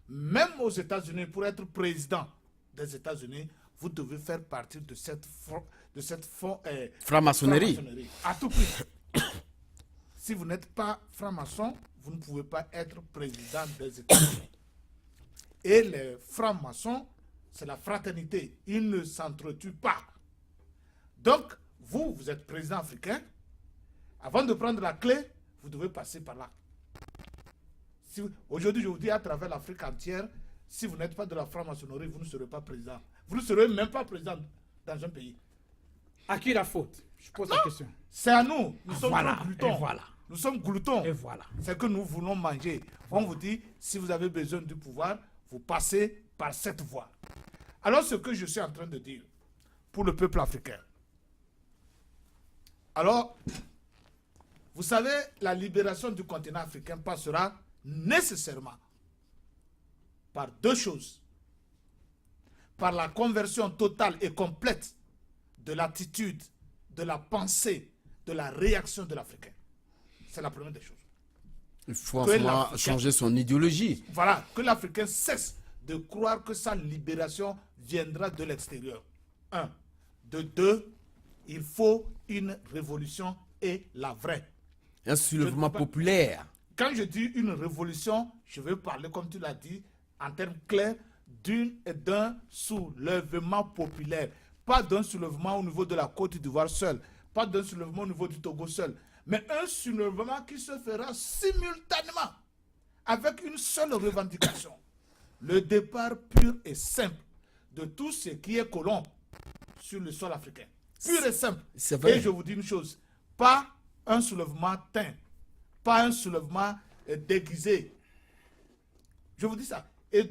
même aux États-Unis, pour être président des États-Unis, vous devez faire partie de cette Franc-maçonnerie. À tout prix. Si vous n'êtes pas franc-maçon, vous ne pouvez pas être président des États-Unis. Et les francs-maçons, c'est la fraternité. Ils ne s'entretuent pas. Donc, vous êtes président africain. Avant de prendre la clé, vous devez passer par là. Aujourd'hui, je vous dis à travers l'Afrique entière, si vous n'êtes pas de la franc-maçonnerie, vous ne serez pas président. Vous ne serez même pas président dans un pays. À qui la faute? Je pose la question. C'est à nous. Nous sommes voilà, gloutons. et voilà. Nous sommes gloutons. Et voilà. C'est que nous voulons manger. On vous dit, si vous avez besoin du pouvoir, vous passez par cette voie. Alors, ce que je suis en train de dire pour le peuple africain. Alors, vous savez, la libération du continent africain passera nécessairement par deux choses. Par la conversion totale et complète de l'attitude, de la pensée, de la réaction de l'Africain. C'est la première des choses. Il faut changer son idéologie. Voilà, que l'Africain cesse de croire que sa libération viendra de l'extérieur. Un. De deux, il faut une révolution et la vraie. Un soulèvement populaire. Quand je dis une révolution, je veux parler, comme tu l'as dit, en termes clairs, d'un soulèvement populaire. Pas d'un soulèvement au niveau de la Côte d'Ivoire seul, pas d'un soulèvement au niveau du Togo seul, mais un soulèvement qui se fera simultanément avec une seule revendication. Le départ pur et simple de tout ce qui est colon sur le sol africain. Pur et simple. C'est vrai. Et je vous dis une chose, pas un soulèvement teint, pas un soulèvement déguisé. Je vous dis ça. Et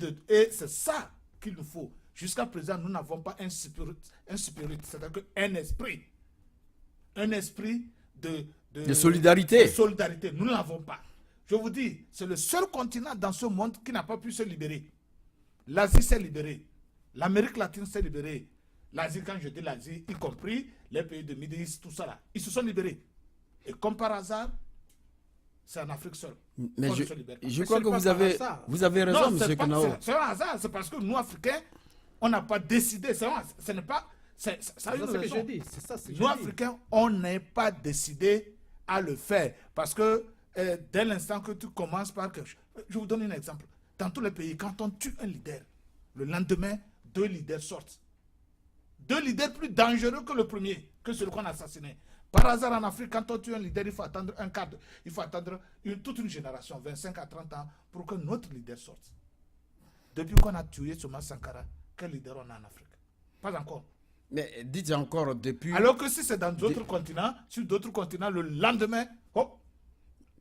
c'est ça qu'il nous faut. Jusqu'à présent, nous n'avons pas un spirit, c'est-à-dire un esprit. Un esprit de solidarité. De solidarité. Nous ne l'avons pas. Je vous dis, c'est le seul continent dans ce monde qui n'a pas pu se libérer. L'Asie s'est libérée. L'Amérique latine s'est libérée. L'Asie, quand je dis l'Asie, y compris les pays de Middle East, tout ça là, ils se sont libérés. Et comme par hasard, c'est en Afrique seule. Mais je crois que vous avez raison, non, M. Kanao. C'est un hasard, c'est parce que nous, Africains, on n'a pas décidé. Ce n'est pas. Ça a une C'est ce que raison. je dis. C'est ça ce que Nous, je dis. Africains, on n'est pas décidé à le faire. Parce que dès l'instant que tu commences par quelque chose. Je vous donne un exemple. Dans tous les pays, quand on tue un leader, le lendemain, 2 leaders sortent. 2 leaders plus dangereux que le premier, que celui qu'on a assassiné. Par hasard, en Afrique, quand on tue un leader, il faut attendre un cadre. Il faut attendre toute une génération, 25 à 30 ans, pour que notre leader sorte. Depuis qu'on a tué Thomas Sankara, quel leader on a en Afrique? Pas encore. Mais dites encore depuis... Alors que si c'est dans d'autres continents, sur d'autres continents, le lendemain, hop,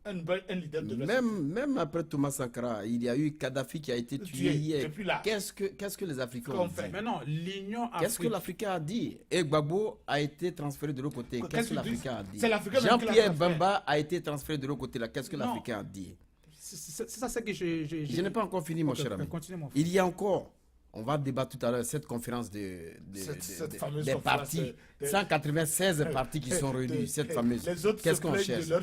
un leader de l'Est. Même après Thomas Sankara, il y a eu Kadhafi qui a été tué hier. Depuis là. Qu'est-ce que les Africains Qu'on ont fait? dit? Mais non, l'Union Qu'est-ce que africaine. l'Africain a dit? Et Gbagbo a été transféré de l'autre côté. Qu'est-ce que l'Africain a dit? C'est l'Africain même qui l'a Jean-Pierre transféré. Bemba a été transféré de l'autre côté. Là. Qu'est-ce que Non. l'Africain a dit? C'est ça ce que Je n'ai pas encore fini, mon Ok, cher ami. continue, mon frère. Il y a encore, on va débattre tout à l'heure, cette conférence Cette fameuse des conférence partis, de- 196 partis qui sont réunis, cette fameuse. Les autres Qu'est-ce se qu'on plaignent cherche? de leur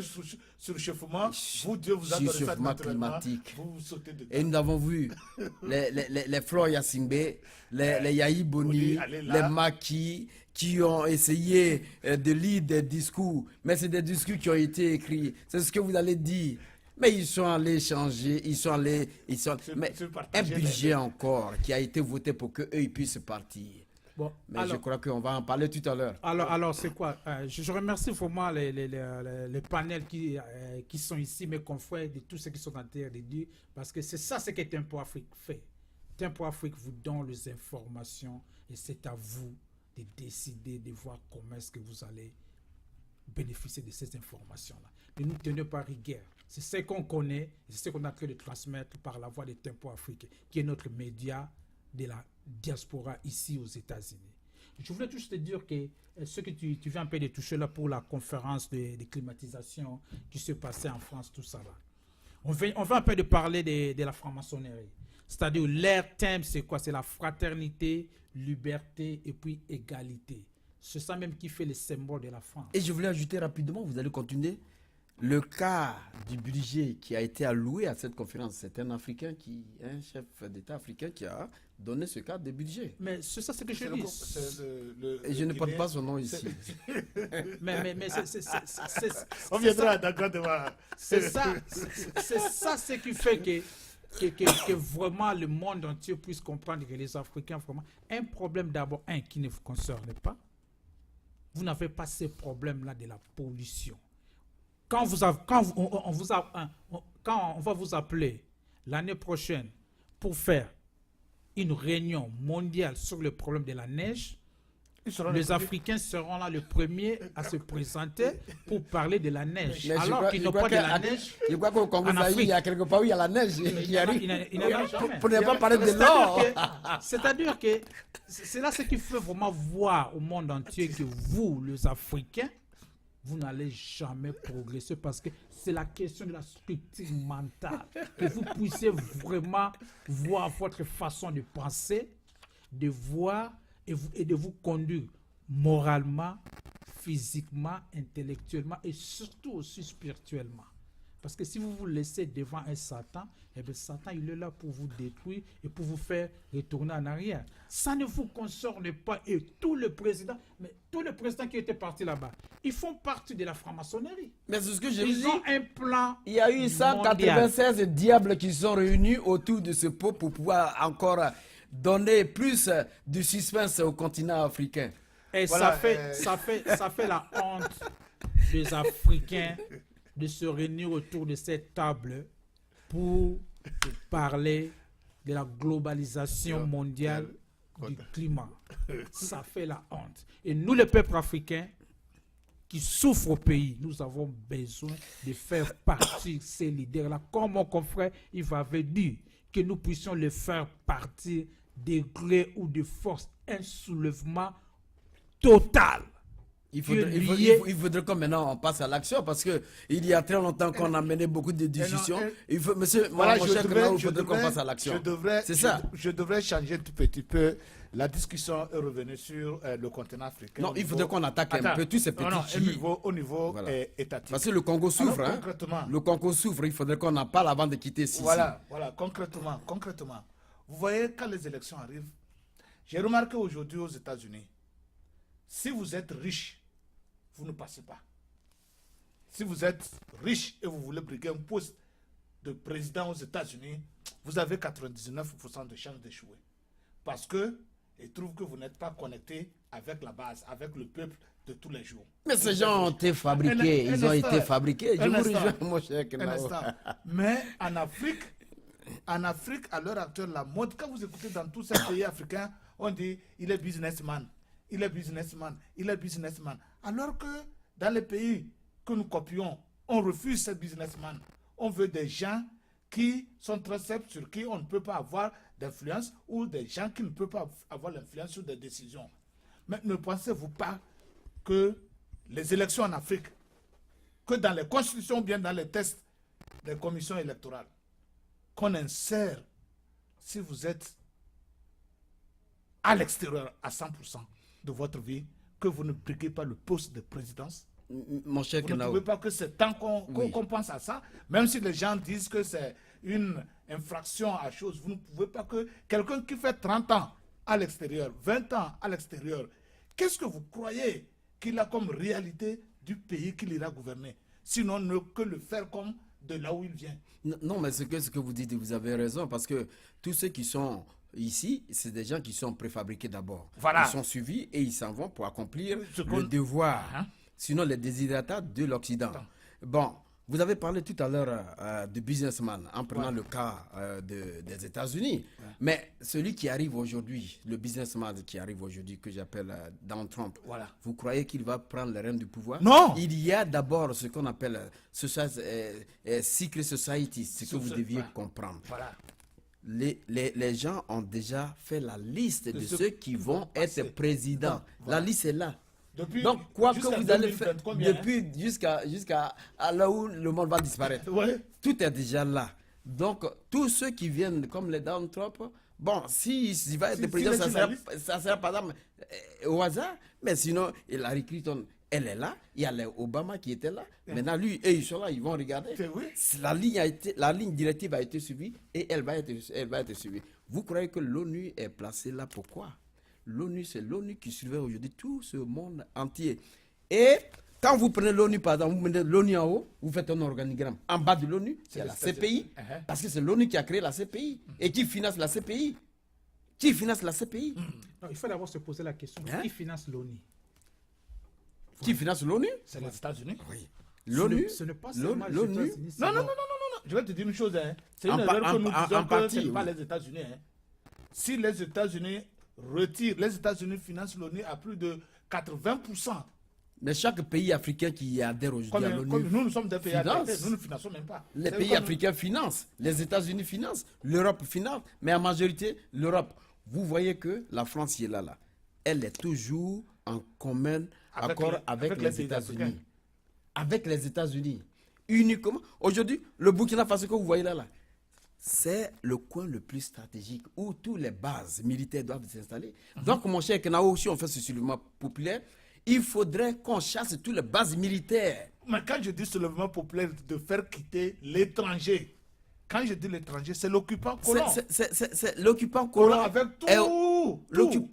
surchauffement. Vous, Dieu vous a donné ça Surchauffement naturellement. climatique. Vous sautez dedans. Et nous avons vu les Flore Yassimbe, les Yahi Boni, allez là. les Maki, qui ont essayé de lire des discours. Mais c'est des discours qui ont été écrits. C'est ce que vous allez dire. Mais ils sont allés changer, mais un partager budget encore qui a été voté pour qu'eux ils puissent partir. Bon, Mais alors, je crois qu'on va en parler tout à l'heure. alors c'est quoi? Je remercie vraiment les panels qui sont ici, mes confrères, de tous ceux qui sont en terre de Dieu, parce que c'est ça ce que Tempo Afrique fait. Tempo Afrique vous donne les informations et c'est à vous de décider, de voir comment est-ce que vous allez bénéficier de ces informations-là. Mais nous ne tenons pas rigueur. C'est ce qu'on connaît, c'est ce qu'on a en train de transmettre par la voix de Tempo Afrique, qui est notre média de la diaspora ici aux États-Unis. Je voulais juste te dire que ce que tu viens un peu de toucher là pour la conférence de climatisation qui se passait en France, tout ça là. On va un peu de parler de la franc-maçonnerie. C'est-à-dire, leur thème, c'est quoi? C'est la fraternité, liberté et puis égalité. C'est ça même qui fait le symbole de la France. Et je voulais ajouter rapidement, vous allez continuer. le cas du budget qui a été alloué à cette conférence, c'est un Africain un chef d'État africain qui a donné ce cas de budget. Mais c'est ça ce que je C'est dis. Et je ne porte Guinéen. pas son nom ici. Mais On viendra à Dakar de voir. c'est ça ce qui fait que vraiment le monde entier puisse comprendre que les Africains, vraiment, un problème d'abord, qui ne vous concerne pas. Vous n'avez pas ces problèmes-là de la pollution. Quand on va vous appeler l'année prochaine pour faire une réunion mondiale sur le problème de la neige, les Africains seront là les premiers à se présenter pour parler de la neige. Mais Alors qu'ils n'ont pas de la neige. Je crois qu'au Congo, en Afrique. il y a quelque part où il y a la neige. Il n'y en a jamais. Pour ne pas parler de l'or. C'est-à-dire que c'est là ce qui fait vraiment voir au monde entier que vous, les Africains, vous n'allez jamais progresser parce que c'est la question de la structure mentale. Que vous puissiez vraiment voir votre façon de penser, de voir et de vous conduire moralement, physiquement, intellectuellement et surtout aussi spirituellement. Parce que si vous vous laissez devant un Satan, eh bien Satan il est là pour vous détruire et pour vous faire retourner en arrière. Ça ne vous concerne pas. Et tous les présidents qui étaient partis là-bas, ils font partie de la franc-maçonnerie. Mais c'est ce que je vous Ils dis. ont un plan. Il y a eu 196 diables qui sont réunis autour de ce pot pour pouvoir encore donner plus de suspense au continent africain. Et Voilà, ça fait la honte des Africains de se réunir autour de cette table pour parler de la globalisation mondiale du climat. Ça fait la honte. Et nous, les peuples africains qui souffrent au pays, nous avons besoin de faire partir ces leaders-là. Comme mon confrère Yves avait dit, que nous puissions les faire partir des gré ou de force, un soulèvement total. Il faudrait que maintenant on passe à l'action parce que il y a très longtemps qu'on a mené beaucoup de discussions. Il faut, monsieur, Voilà, mon cher Kenao, il faudrait qu'on passe à l'action. C'est ça. Je devrais changer un tout petit peu. La discussion est revenue sur le continent africain. Non, il faudrait qu'on attaque un peu tous ces petits au niveau voilà. étatique. Parce que le Congo souffre. Alors, hein. concrètement, Le Congo souffre. Il faudrait qu'on en parle avant de quitter Sisi. voilà, concrètement. Vous voyez, quand les élections arrivent, j'ai remarqué aujourd'hui aux États-Unis, si vous êtes riche, vous ne passez pas. Si vous êtes riche et vous voulez briguer un poste de président aux États-Unis, vous avez 99% de chances d'échouer. Parce que ils trouvent que vous n'êtes pas connecté avec la base, avec le peuple de tous les jours. Mais ces gens ont été fabriqués. Ils ont été fabriqués. Je vous rejoins, mon cher Un Kenao. instant. Mais en Afrique, à l'heure actuelle, la mode, quand vous écoutez dans tous ces pays africains, on dit il est businessman. Alors que dans les pays que nous copions, on refuse ces businessmen. On veut des gens qui sont très simples, sur qui on ne peut pas avoir d'influence, ou des gens qui ne peuvent pas avoir l'influence sur des décisions. Mais ne pensez-vous pas que les élections en Afrique, que dans les constitutions, bien dans les tests des commissions électorales, qu'on insère, si vous êtes à l'extérieur à 100% de votre vie, que vous ne briguez pas le poste de présidence? Mon cher Vous ne Kenao. trouvez pas que c'est temps qu'on pense à ça? Même si les gens disent que c'est une infraction à chose, vous ne pouvez pas que quelqu'un qui fait 30 ans à l'extérieur, 20 ans à l'extérieur, qu'est-ce que vous croyez qu'il a comme réalité du pays qu'il ira gouverner? Sinon, ne que le faire comme de là où il vient. Non, mais ce que vous dites, vous avez raison, parce que tous ceux qui sont ici, c'est des gens qui sont préfabriqués d'abord. Voilà. Ils sont suivis et ils s'en vont pour accomplir Ce qu'on- le devoir. Hein? Sinon, les déshydratats de l'Occident. Bon, vous avez parlé tout à l'heure de businessman en prenant le cas des États-Unis. Mais celui qui arrive aujourd'hui, le businessman qui arrive aujourd'hui, que j'appelle Donald Trump, Voilà. vous croyez qu'il va prendre les rênes du pouvoir? Non. Il y a d'abord ce qu'on appelle secret society, ce que vous deviez comprendre. Voilà. Les gens ont déjà fait la liste de ceux ceux qui vont passer. être présidents. Voilà. La liste est là. Depuis, Donc, quoi que jusqu'à vous allez faire, 2020, combien, depuis jusqu'à là où le monde va disparaître, Ouais. tout est déjà là. Donc, tous ceux qui viennent, comme les Donald Trump, bon, s'il va être Si- président, s'il est sur la ça sera par exemple au hasard, mais sinon, Hillary Clinton elle est là. Il y a Obama qui était là. Maintenant, lui, et ils sont là, ils vont regarder. Oui. La ligne directive a été suivie et elle va être suivie. Vous croyez que l'ONU est placée là pourquoi? L'ONU, c'est l'ONU qui surveille aujourd'hui tout ce monde entier. Et quand vous prenez l'ONU, par exemple, vous mettez l'ONU en haut, vous faites un organigramme. En bas de l'ONU, c'est la CPI, parce que c'est l'ONU qui a créé la CPI et qui finance la CPI. Qui finance la CPI? Non, il faut d'abord se poser la question, qui finance l'ONU? Qui finance l'ONU? C'est les États-Unis. Oui. L'ONU, ce n'est pas seulement les l'ONU. États-Unis. Non. Je vais te dire une chose. Hein. C'est une erreur que nous disons que ce n'est pas les États-Unis. Hein. Si les États-Unis retirent, les États-Unis financent l'ONU à plus de 80%. Mais chaque pays africain qui adhère aujourd'hui à l'ONU, nous sommes des pays africains, nous ne finançons même pas. Les pays africains financent, les États-Unis financent, l'Europe finance, mais en majorité, l'Europe. Vous voyez que la France qui est là, elle est toujours en commun accord avec les États-Unis. Avec les États-Unis. Uniquement. Aujourd'hui, le Burkina Faso que vous voyez là, c'est le coin le plus stratégique où toutes les bases militaires doivent s'installer. Donc, mon cher Kenao, si on fait ce soulèvement populaire, il faudrait qu'on chasse toutes les bases militaires. Mais quand je dis soulèvement populaire, de faire quitter l'étranger, quand je dis l'étranger, c'est l'occupant colon. C'est l'occupant colon. Avec tout.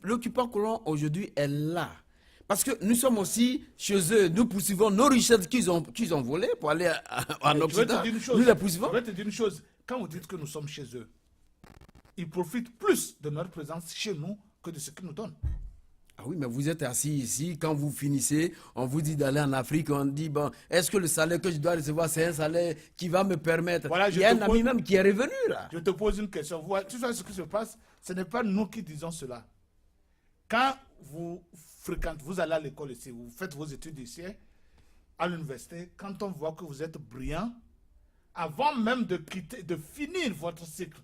L'occupant colon aujourd'hui est là. Parce que nous sommes aussi chez eux, nous poursuivons nos richesses qu'ils ont volées pour aller en Occident. Nous les poursuivons. Je vais te dire une chose. Quand vous dites que nous sommes chez eux, ils profitent plus de notre présence chez nous que de ce qu'ils nous donnent. Ah oui, mais vous êtes assis ici, quand vous finissez, on vous dit d'aller en Afrique, on dit, bon, est-ce que le salaire que je dois recevoir, c'est un salaire qui va me permettre... Voilà, il y a un ami même qui est revenu là. Je te pose une question. Tu sais ce qui se passe? Ce n'est pas nous qui disons cela. Quand vous fréquentez, vous allez à l'école ici, vous faites vos études ici, à l'université, quand on voit que vous êtes brillant, avant même de finir votre cycle,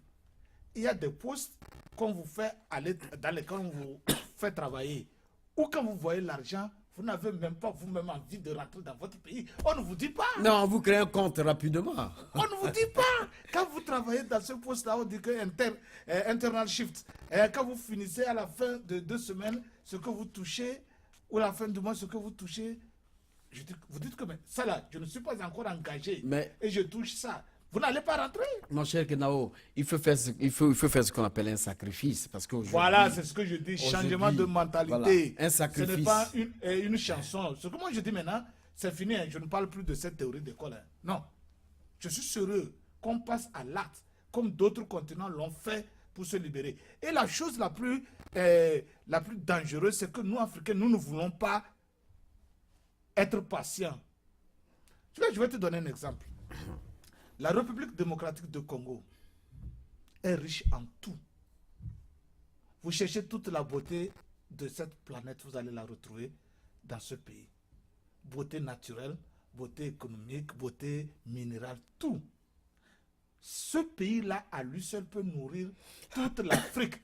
il y a des postes qu'on vous fait aller dans lesquels on vous fait travailler. Ou quand vous voyez l'argent, vous n'avez même pas vous-même envie de rentrer dans votre pays. On ne vous dit pas. Non, vous créez un compte rapidement. On ne vous dit pas. Quand vous travaillez dans ce poste-là, on dit que internal shift. Et quand vous finissez à la fin de 2 semaines, ce que vous touchez, ou à la fin du mois, ce que vous touchez, vous dites que mais ça là, je ne suis pas encore engagé et je touche ça. Vous n'allez pas rentrer. Mon cher Kenao, il faut faire ce qu'on appelle un sacrifice. Parce que voilà, c'est ce que je dis, changement de mentalité. Voilà, un sacrifice. Ce n'est pas une chanson. Ce que moi je dis maintenant, c'est fini. Je ne parle plus de cette théorie d'école. Non. Je suis heureux qu'on passe à l'acte, comme d'autres continents l'ont fait pour se libérer. Et la chose la plus dangereuse, c'est que nous, Africains, nous ne voulons pas être patients. Je vais te donner un exemple. La République démocratique du Congo est riche en tout. Vous cherchez toute la beauté de cette planète, vous allez la retrouver dans ce pays. Beauté naturelle, beauté économique, beauté minérale, tout. Ce pays-là, à lui seul, peut nourrir toute l'Afrique.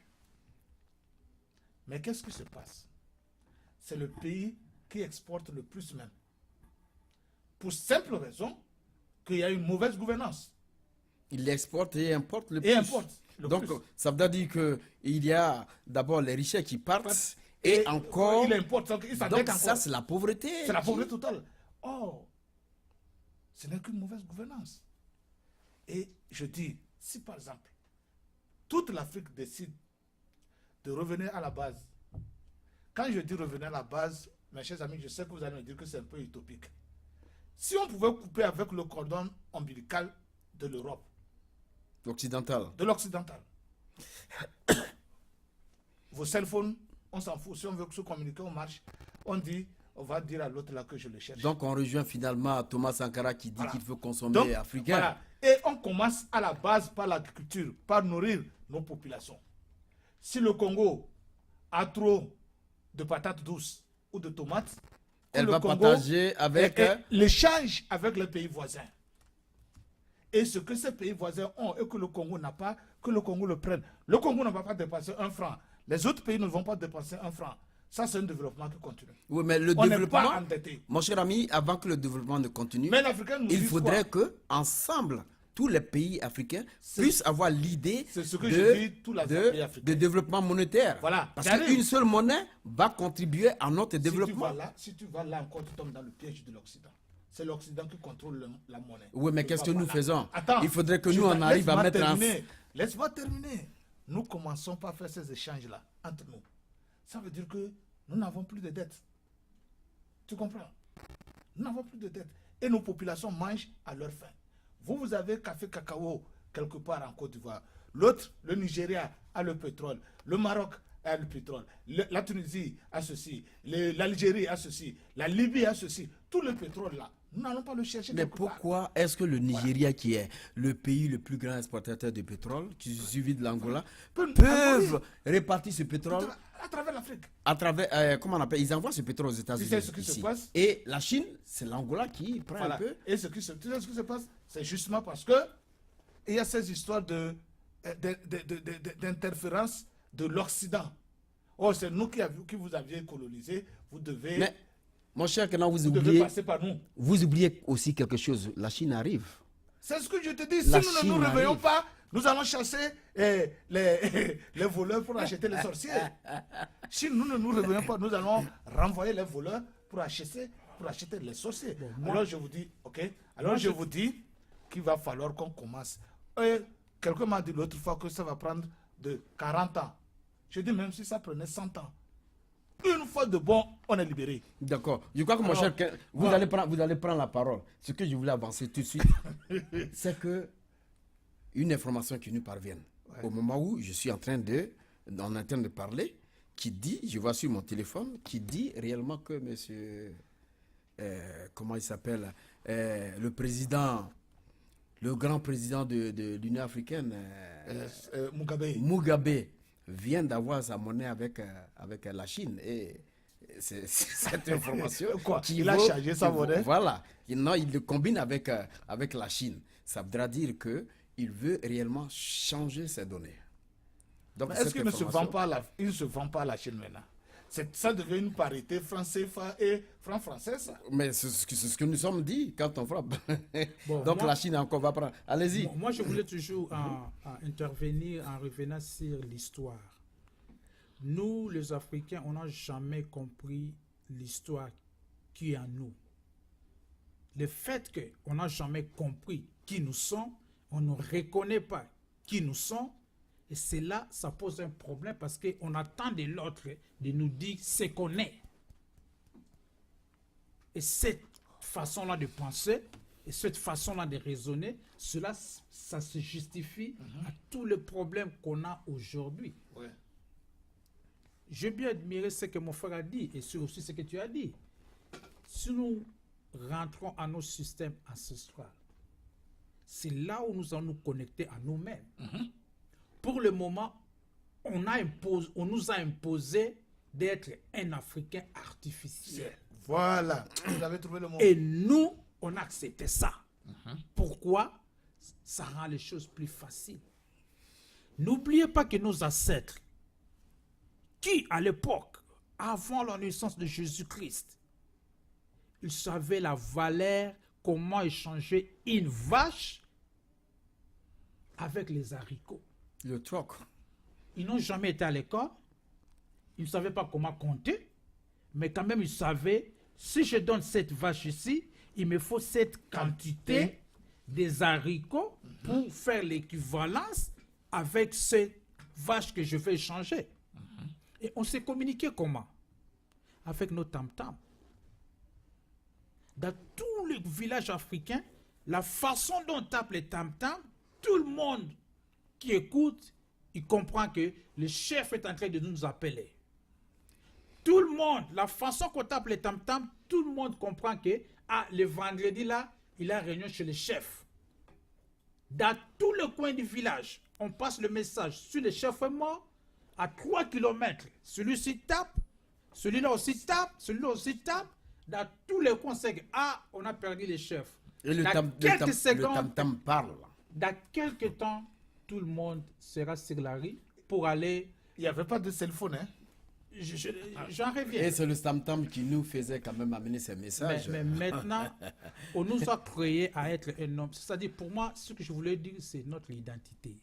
Mais qu'est-ce qui se passe? C'est le pays qui exporte le plus même. Pour simple raison qu'il y a une mauvaise gouvernance. Il exporte et importe le plus. Et importe. Donc, ça veut dire qu'il y a d'abord les richesses qui partent et encore... Il importe. Donc, ça, c'est la pauvreté. C'est la pauvreté totale. Or, ce n'est qu'une mauvaise gouvernance. Et je dis, si par exemple, toute l'Afrique décide de revenir à la base, quand je dis revenir à la base, mes chers amis, je sais que vous allez me dire que c'est un peu utopique. Si on pouvait couper avec le cordon ombilical de l'Europe, de l'occidental, vos cell phones, on s'en fout. Si on veut se communiquer, on marche. On va dire à l'autre là que je le cherche. Donc on rejoint finalement Thomas Sankara qui dit qu'il faut consommer africain. Voilà. Et on commence à la base par l'agriculture, par nourrir nos populations. Si le Congo a trop de patates douces ou de tomates, elle va partager avec l'échange avec les pays voisins. Et ce que ces pays voisins ont et que le Congo n'a pas, que le Congo le prenne. Le Congo ne va pas dépenser 1 franc. Les autres pays ne vont pas dépenser 1 franc. Ça, c'est un développement qui continue. Oui, mais le On développement, n'est pas endetté. mon cher ami, avant que le développement ne continue, mais l'Africain nous il faudrait que ensemble tous les pays africains puissent avoir l'idée c'est ce que je dis, tous les pays africains. de développement monétaire. Voilà. Parce qu'une seule monnaie va contribuer à notre développement. Si tu vas là encore, tu tombes dans le piège de l'Occident. C'est l'Occident qui contrôle la monnaie. Oui, mais qu'est-ce que nous faisons? Attends, il faudrait que nous, on arrive à mettre en... Laisse-moi terminer. Nous commençons par faire ces échanges-là entre nous. Ça veut dire que nous n'avons plus de dettes. Tu comprends? Nous n'avons plus de dettes. Et nos populations mangent à leur faim. Vous avez café, cacao quelque part en Côte d'Ivoire. L'autre, le Nigeria, a le pétrole. Le Maroc a le pétrole. La Tunisie a ceci. L'Algérie a ceci. La Libye a ceci. Tout le pétrole là. Nous n'allons pas le chercher. Mais pourquoi est-ce que le Nigeria, qui est le pays le plus grand exportateur de pétrole, suivi de l'Angola, peuvent répartir ce pétrole à travers l'Afrique? À travers, comment on appelle? Ils envoient ce pétrole aux États-Unis. Tu sais ce qui se passe? Et la Chine, c'est l'Angola qui prend un peu. Et tu sais ce qui se passe? C'est justement parce que il y a ces histoires d'interférence de l'Occident. Oh, c'est nous qui vous aviez colonisé. Vous devez... Mais, mon cher Kenan, vous devez passer par nous. Vous oubliez aussi quelque chose. La Chine arrive. C'est ce que je te dis. Si nous ne nous réveillons pas, nous allons chasser les voleurs pour acheter les sorciers. Si nous ne nous réveillons pas, nous allons renvoyer les voleurs pour acheter les sorciers. Bon, alors je vous dis, ok. Alors je vous dis qu'il va falloir qu'on commence. Quelqu'un m'a dit l'autre fois que ça va prendre de 40 ans. Je dis même si ça prenait 100 ans. Une fois de bon, on est libéré. D'accord. Je crois que mon cher, vous allez prendre la parole. Ce que je voulais avancer tout de suite, c'est que une information qui nous parvient au moment où je suis en train de parler, qui dit, je vois sur mon téléphone, qui dit réellement que monsieur, comment il s'appelle, le président, le grand président de l'Union africaine, Mugabe, vient d'avoir sa monnaie avec la Chine. Et c'est cette information il a changé sa monnaie. Voilà. Non, il le combine avec la Chine. Ça voudra dire qu'il veut réellement changer ses données. Donc, est-ce qu'il ne se vend pas à la Chine maintenant? Ça devient une parité franc CFA et franc français, ça. Mais c'est ce que nous sommes dit quand on frappe. Bon, donc la Chine encore va prendre. Allez-y. Moi, je voulais toujours intervenir en revenant sur l'histoire. Nous, les Africains, on n'a jamais compris l'histoire qui est en nous. Le fait qu'on n'a jamais compris qui nous sommes, on ne reconnaît pas qui nous sommes, et c'est là, ça pose un problème parce qu'on attend de l'autre de nous dire ce qu'on est. Et cette façon-là de penser, et cette façon-là de raisonner, cela, ça se justifie à tous les problèmes qu'on a aujourd'hui. Ouais. J'ai bien admiré ce que mon frère a dit, et c'est aussi ce que tu as dit. Si nous rentrons à nos systèmes ancestraux, c'est là où nous allons nous connecter à nous-mêmes. Pour le moment, on nous a imposé d'être un Africain artificiel. Voilà, vous avez trouvé le mot. Et nous, on a accepté ça. Pourquoi? Ça rend les choses plus faciles. N'oubliez pas que nos ancêtres, qui à l'époque, avant la naissance de Jésus-Christ, ils savaient la valeur, comment échanger une vache avec les haricots. Le troc. Ils n'ont jamais été à l'école. Ils ne savaient pas comment compter. Mais quand même, ils savaient, si je donne cette vache ici, il me faut cette quantité des haricots pour faire l'équivalence avec cette vache que je vais échanger. Et on s'est communiqué comment? Avec nos tam-tams. Dans tous les villages africains, la façon dont on tape les tam-tams, tout le monde qui écoute, il comprend que le chef est en train de nous appeler. Tout le monde, la façon qu'on tape les tam-tams, tout le monde comprend que le vendredi là, il a réunion chez le chef. Dans tout le coin du village, on passe le message. Si le chef est mort, à 3 km, celui-ci tape, celui-là aussi tape, celui-là aussi tape. Dans tous les coins, c'est que on a perdu le chef. Et le tam-tam parle. Dans quelques temps, tout le monde sera sur la rue pour aller... Il n'y avait pas de cell phone, hein? j'en reviens. Et c'est le Stam-Tam qui nous faisait quand même amener ces messages. Mais maintenant, on nous a créés à être un homme. C'est-à-dire, pour moi, ce que je voulais dire, c'est notre identité.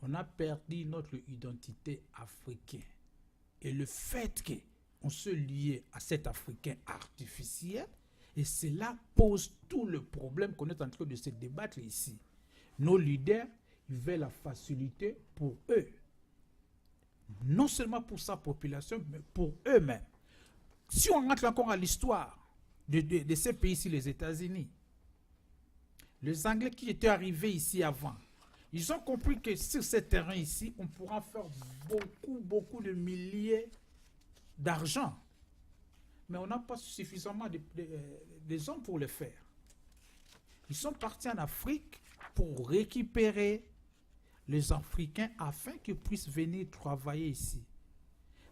On a perdu notre identité africaine. Et le fait qu'on se lie à cet Africain artificiel, et cela pose tout le problème qu'on est en train de se débattre ici. Nos leaders, ils veulent la facilité pour eux. Non seulement pour sa population, mais pour eux-mêmes. Si on rentre encore à l'histoire de ces pays-ci, les États-Unis, les Anglais qui étaient arrivés ici avant, ils ont compris que sur ce terrain ici, on pourra faire beaucoup de milliers d'argent. Mais on n'a pas suffisamment de hommes pour le faire. Ils sont partis en Afrique pour récupérer les Africains afin qu'ils puissent venir travailler ici.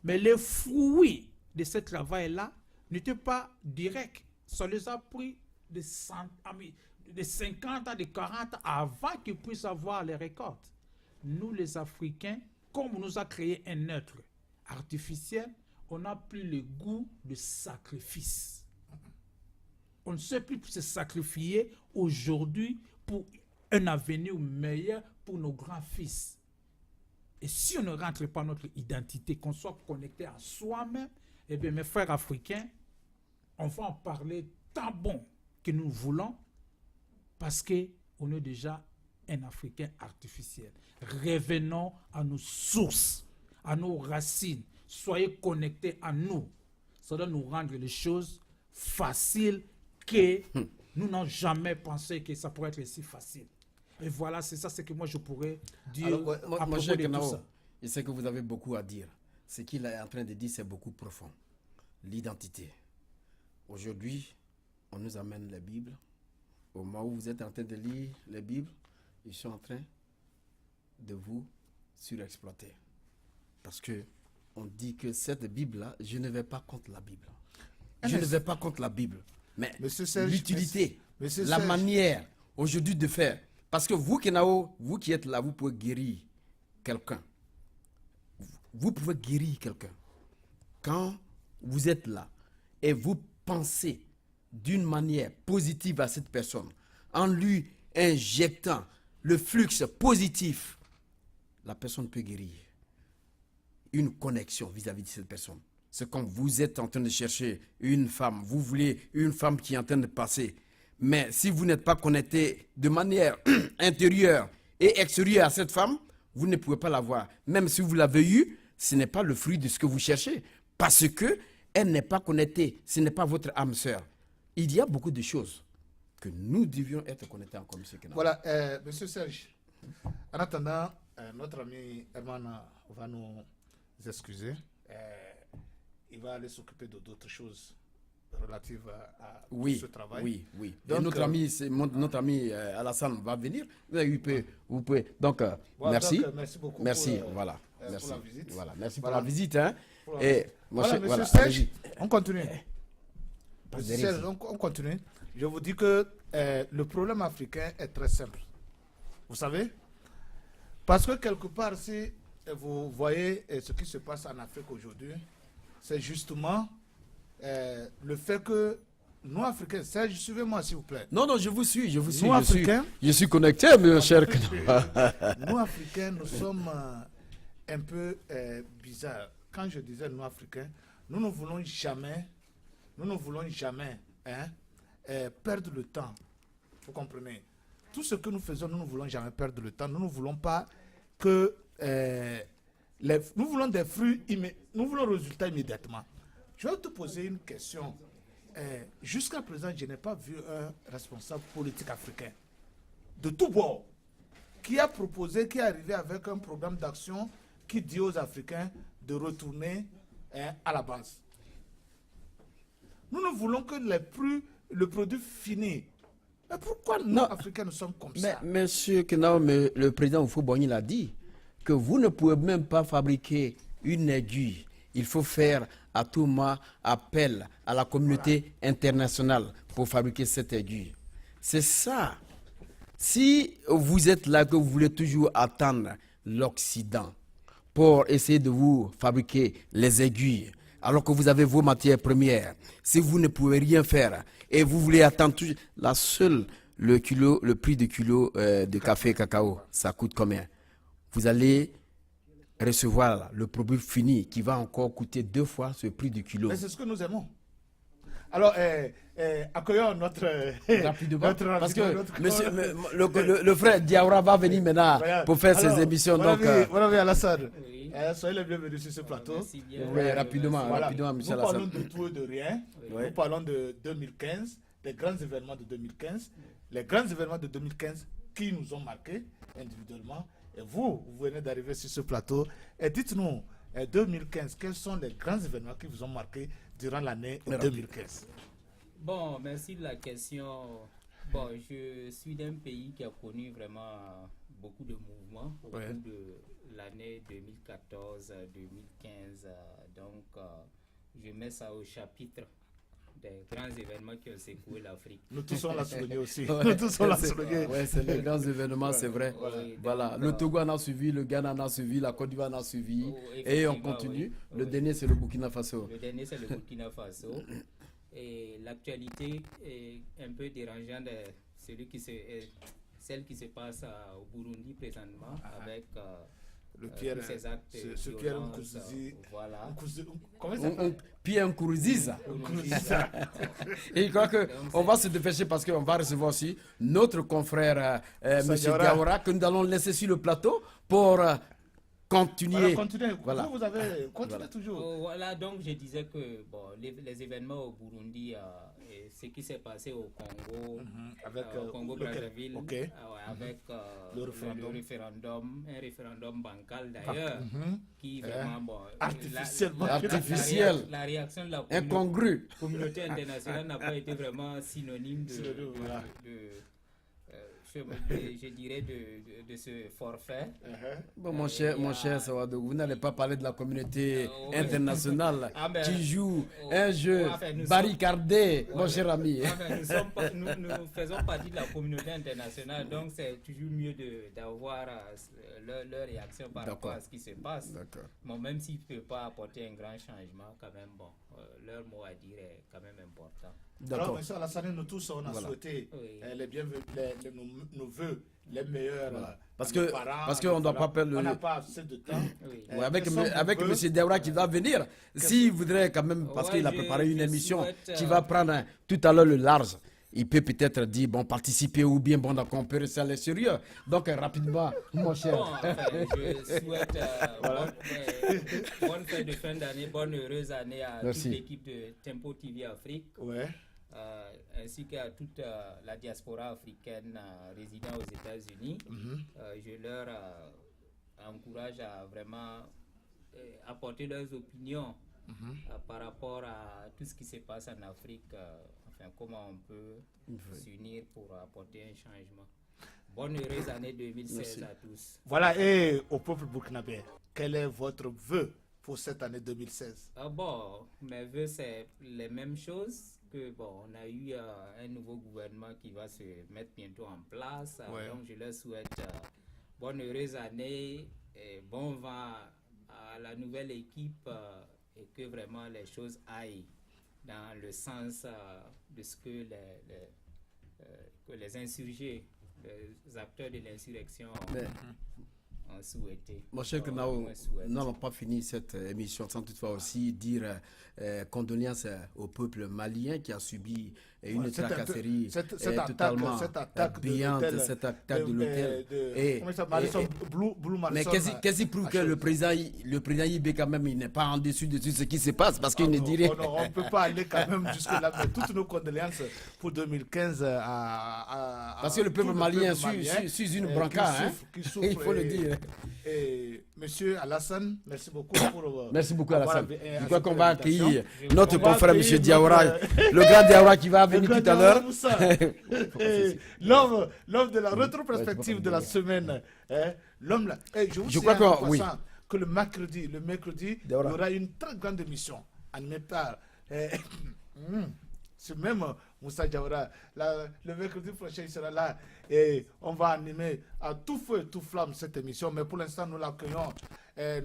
Mais les fruits de ce travail-là n'étaient pas directs. Ça les a pris de 50 ans, de 40 ans avant qu'ils puissent avoir les récoltes. Nous, les Africains, comme on nous a créé un être artificiel, on n'a plus le goût de sacrifice. On ne sait plus se sacrifier aujourd'hui pour un avenir meilleur pour nos grands-fils. Et si on ne rentre pas notre identité, qu'on soit connecté à soi-même, eh bien, mes frères africains, on va en parler tant bon que nous voulons, parce qu'on est déjà un Africain artificiel. Revenons à nos sources, à nos racines. Soyez connectés à nous. Ça doit nous rendre les choses faciles que nous n'avons jamais pensé que ça pourrait être si facile. Et voilà, c'est ça ce que moi je pourrais dire. Alors, à propos de tout ça. Je sais que vous avez beaucoup à dire. Ce qu'il est en train de dire, c'est beaucoup profond. L'identité. Aujourd'hui, on nous amène la Bible. Au moment où vous êtes en train de lire les Bibles, ils sont en train de vous surexploiter. Parce que on dit que cette Bible-là, je ne vais pas contre la Bible. Je ne vais pas contre la Bible. Mais l'utilité, la manière aujourd'hui de faire. Parce que vous, Kenao, vous qui êtes là, vous pouvez guérir quelqu'un. Vous pouvez guérir quelqu'un. Quand vous êtes là et vous pensez d'une manière positive à cette personne, en lui injectant le flux positif, la personne peut guérir. Une connexion vis-à-vis de cette personne. C'est comme vous êtes en train de chercher une femme, vous voulez une femme qui est en train de passer. Mais si vous n'êtes pas connecté de manière intérieure et extérieure à cette femme, vous ne pouvez pas la voir. Même si vous l'avez eue, ce n'est pas le fruit de ce que vous cherchez. Parce que elle n'est pas connectée. Ce n'est pas votre âme sœur. Il y a beaucoup de choses que nous devions être connectés encore, M. Kenao. Voilà, M. Serge. En attendant, notre ami Herman va nous excuser. Il va aller s'occuper d'autres choses relatives à ce travail. Oui. Donc, et notre ami Alassane va venir. Vous pouvez. Donc, merci. Donc, merci beaucoup. Merci, pour, voilà. Merci. Pour la visite. Voilà, merci Voilà. pour la visite. Hein. Et voilà, monsieur Serge, on continue. Monsieur Serge, on continue. Je vous dis que le problème africain est très simple. Vous savez? Parce que quelque part, si vous voyez ce qui se passe en Afrique aujourd'hui, c'est justement le fait que nous, Africains, Serge, suivez-moi s'il vous plaît. Non, je vous suis. Nous, Africains, je suis connecté, mon cher. Nous, Africains, nous sommes un peu bizarres. Quand je disais nous, Africains, nous ne voulons jamais perdre le temps. Vous comprenez? Tout ce que nous faisons, nous ne voulons jamais perdre le temps. Nous ne voulons pas que... nous voulons des fruits, nous voulons résultats immédiatement. Je vais te poser une question. Jusqu'à présent, je n'ai pas vu un responsable politique africain de tout bord qui a proposé, qui est arrivé avec un programme d'action qui dit aux Africains de retourner à la base. Nous ne voulons que le produit fini. Mais pourquoi nous, Africains, nous sommes comme ça? Mais monsieur Kenao, le président Oufo-Boigny l'a dit, que vous ne pouvez même pas fabriquer une aiguille. Il faut faire à tout moment appel à la communauté internationale pour fabriquer cette aiguille. C'est ça. Si vous êtes là, que vous voulez toujours attendre l'Occident pour essayer de vous fabriquer les aiguilles, alors que vous avez vos matières premières. Si vous ne pouvez rien faire et vous voulez attendre le prix de kilo de café et cacao, ça coûte combien? Vous allez recevoir le produit fini qui va encore coûter 2 fois ce prix du kilo. Mais c'est ce que nous aimons. Alors, accueillons notre... Rapidement, parce que le frère Diawara va venir maintenant pour faire ses émissions. Voilà, Donc, voilà, Alassane. Oui. Soyez les bienvenus sur ce plateau. Merci bien. oui, rapidement, Voilà. rapidement, Nous Michel parlons Hassan. de tout et de rien. Oui. Nous parlons de 2015, des grands événements de 2015. Les grands événements de 2015 qui nous ont marqués individuellement. Et vous venez d'arriver sur ce plateau. Et dites-nous, 2015, quels sont les grands événements qui vous ont marqué durant l'année 2015? Bon, merci de la question. Bon, je suis d'un pays qui a connu vraiment beaucoup de mouvements au cours de l'année 2014-2015. Donc, je mets ça au chapitre des grands événements qui ont secoué l'Afrique. Nous tous on l'a souligné aussi. Ouais, Nous tous on l'a souligné. Ouais, c'est les grands événements, c'est vrai. Oui, Voilà, donc, le Togo en a suivi, le Ghana en a suivi, la Côte d'Ivoire en a suivi, Oh, et on effectivement, continue. oui. Le Oui. dernier, c'est le Burkina Faso. Le dernier, c'est le Burkina Faso. Et l'actualité est un peu dérangeante, celle qui se passe au Burundi présentement, avec Le Pierre, tous ces actes de ce Pierre violence, Nkurunziza. voilà. Comment il s'appelle? Pierre Nkurunziza. Nkurunziza. Et je crois qu'on va se dépêcher parce qu'on va recevoir aussi notre confrère, M. Diawara, que nous allons laisser sur le plateau pour continuer. Voilà, continuez. Voilà. Vous avez continué Voilà. toujours. Voilà, donc je disais que bon, les événements au Burundi, et ce qui s'est passé au Congo, Avec au Congo lequel? Brazzaville, Ok. ouais, avec Le référendum. un référendum bancal d'ailleurs, qui vraiment, bon, Artificiellement. Artificiel. la réaction de la Incongru. communauté internationale n'a pas été vraiment synonyme Synonyme, voilà. je dirais de ce forfait. Bon, mon cher Sawadou, vous n'allez pas parler de la communauté Ouais. internationale Ah, ben, qui joue oh, un jeu enfin, nous barricadé, mon Ouais. cher ami. Enfin, nous faisons partie de la communauté internationale, donc c'est toujours mieux d'avoir leur réaction par rapport à ce qui se passe. D'accord. Bon, même s'ils ne peuvent pas apporter un grand changement, quand même, bon, leur mot à dire est quand même important. Alors, D'accord. M. Alassane, nous tous, on a Voilà. souhaité Oui. les bienvenus, nos voeux, les meilleurs. Parce à que- nos parents, parce à nos qu'on doit parents. pas perdre On le- n'a pas assez de temps. Oui. Ouais, avec quels sont vos avec vœux? M. Deura qui va venir, s'il voudrait quand même, parce Ouais, qu'il a je- préparé une je émission souhaite, qui va prendre tout à l'heure le large, il peut peut-être dire, bon, participer ou bien, bon, donc on peut rester à l'extérieur. Donc, rapidement, mon cher. Bon, enfin, je souhaite bonne fête de fin d'année, bonne heureuse année à Merci. toute l'équipe de Tempo TV Afrique, Ouais. ainsi qu'à toute la diaspora africaine résidant aux États-Unis. Je leur encourage à vraiment apporter leurs opinions par rapport à tout ce qui se passe en Afrique, enfin, comment on peut s'unir pour apporter un changement. Bonne heureuse année 2016 à tous. Voilà, et au peuple burkinabé, quel est votre vœu pour cette année 2016? Ah bon, mes voeux, c'est les mêmes choses. Que bon, on a eu un nouveau gouvernement qui va se mettre bientôt en place. Ouais. Donc, je leur souhaite bonne heureuse année et bon vent à la nouvelle équipe et que vraiment les choses aillent dans le sens de ce que les insurgés, les acteurs de l'insurrection Mais- ont souhaité. Mon cher Bon, Knao, moi, souhaite. nous n'allons pas finir cette émission sans toutefois aussi dire condoléances au peuple malien qui a subi une Ouais, tracasserie cette totalement attaque de brillante, l'hôtel, cette attaque de l'hôtel. Comment il s'appelle? Blue Mais Madison, qu'est-ce qui prouve que le président Ibé, quand même, il n'est pas en dessus de tout ce qui se passe parce qu'il ne dit rien. On ne peut pas aller quand même jusque-là, mais toutes nos condoléances pour 2015 Parce que le peuple tout malien malien, suit une qui brancard, hein. qui souffre, Il faut le dire. Et monsieur Alassane, merci beaucoup pour. Merci beaucoup, avoir Alassane. accepté Je crois qu'on va l'invitation. accueillir Je notre On va confrère, M. accueillir Diawara, notre- le grand Diawara qui va Le venir grand tout à l'heure. Moussa. Et l'homme de la rétrospective de la semaine. Hein, l'homme là. Et je vous Je crois signale en que- oui. passant que le mercredi, il y aura une très grande émission animée par ce même Moussa Diawara. Le mercredi prochain, il sera là et on va animer à tout feu et tout flamme cette émission. Mais pour l'instant, nous l'accueillons.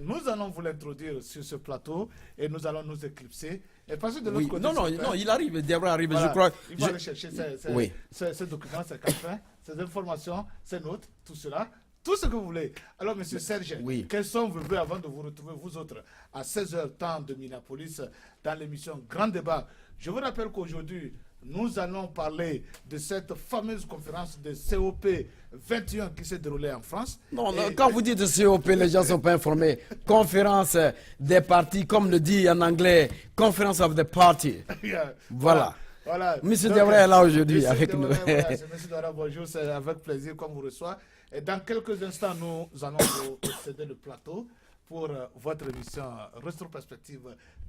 Nous allons vous l'introduire sur ce plateau et nous allons nous éclipser. Et passer de l'autre côté. Non, il arrive, Diawara arrive, Voilà, je crois. il va aller chercher ces documents, ces cartons, ces informations, ces notes, tout cela. Tout ce que vous voulez. Alors, monsieur Serge, quels sont vos vœux avant de vous retrouver, vous autres, à 16h, temps de Minneapolis, dans l'émission Grand Débat? Je vous rappelle qu'aujourd'hui, nous allons parler de cette fameuse conférence de COP 21 qui s'est déroulée en France. Non, quand vous dites COP, les gens ne sont pas informés. Conférence des partis, comme le dit en anglais, Conference of the Party. Voilà. Monsieur Diawara est là aujourd'hui avec nous. Monsieur Diawara, bonjour, c'est avec plaisir qu'on vous reçoit. Et dans quelques instants, nous allons vous céder le plateau pour votre émission Restro Perspective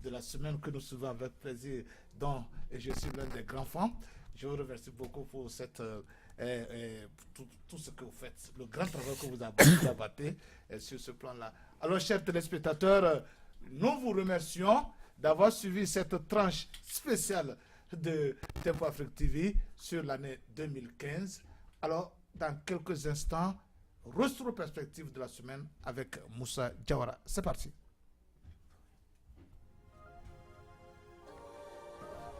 de la semaine que nous suivons avec plaisir, dont je suis l'un des grands fans. Je vous remercie beaucoup pour tout ce que vous faites, le grand travail que vous abattez sur ce plan-là. Alors, chers téléspectateurs, nous vous remercions d'avoir suivi cette tranche spéciale de Tempo Afrique TV sur l'année 2015. Alors, dans quelques instants, Restro Perspective de la semaine avec Moussa Diawara. C'est parti.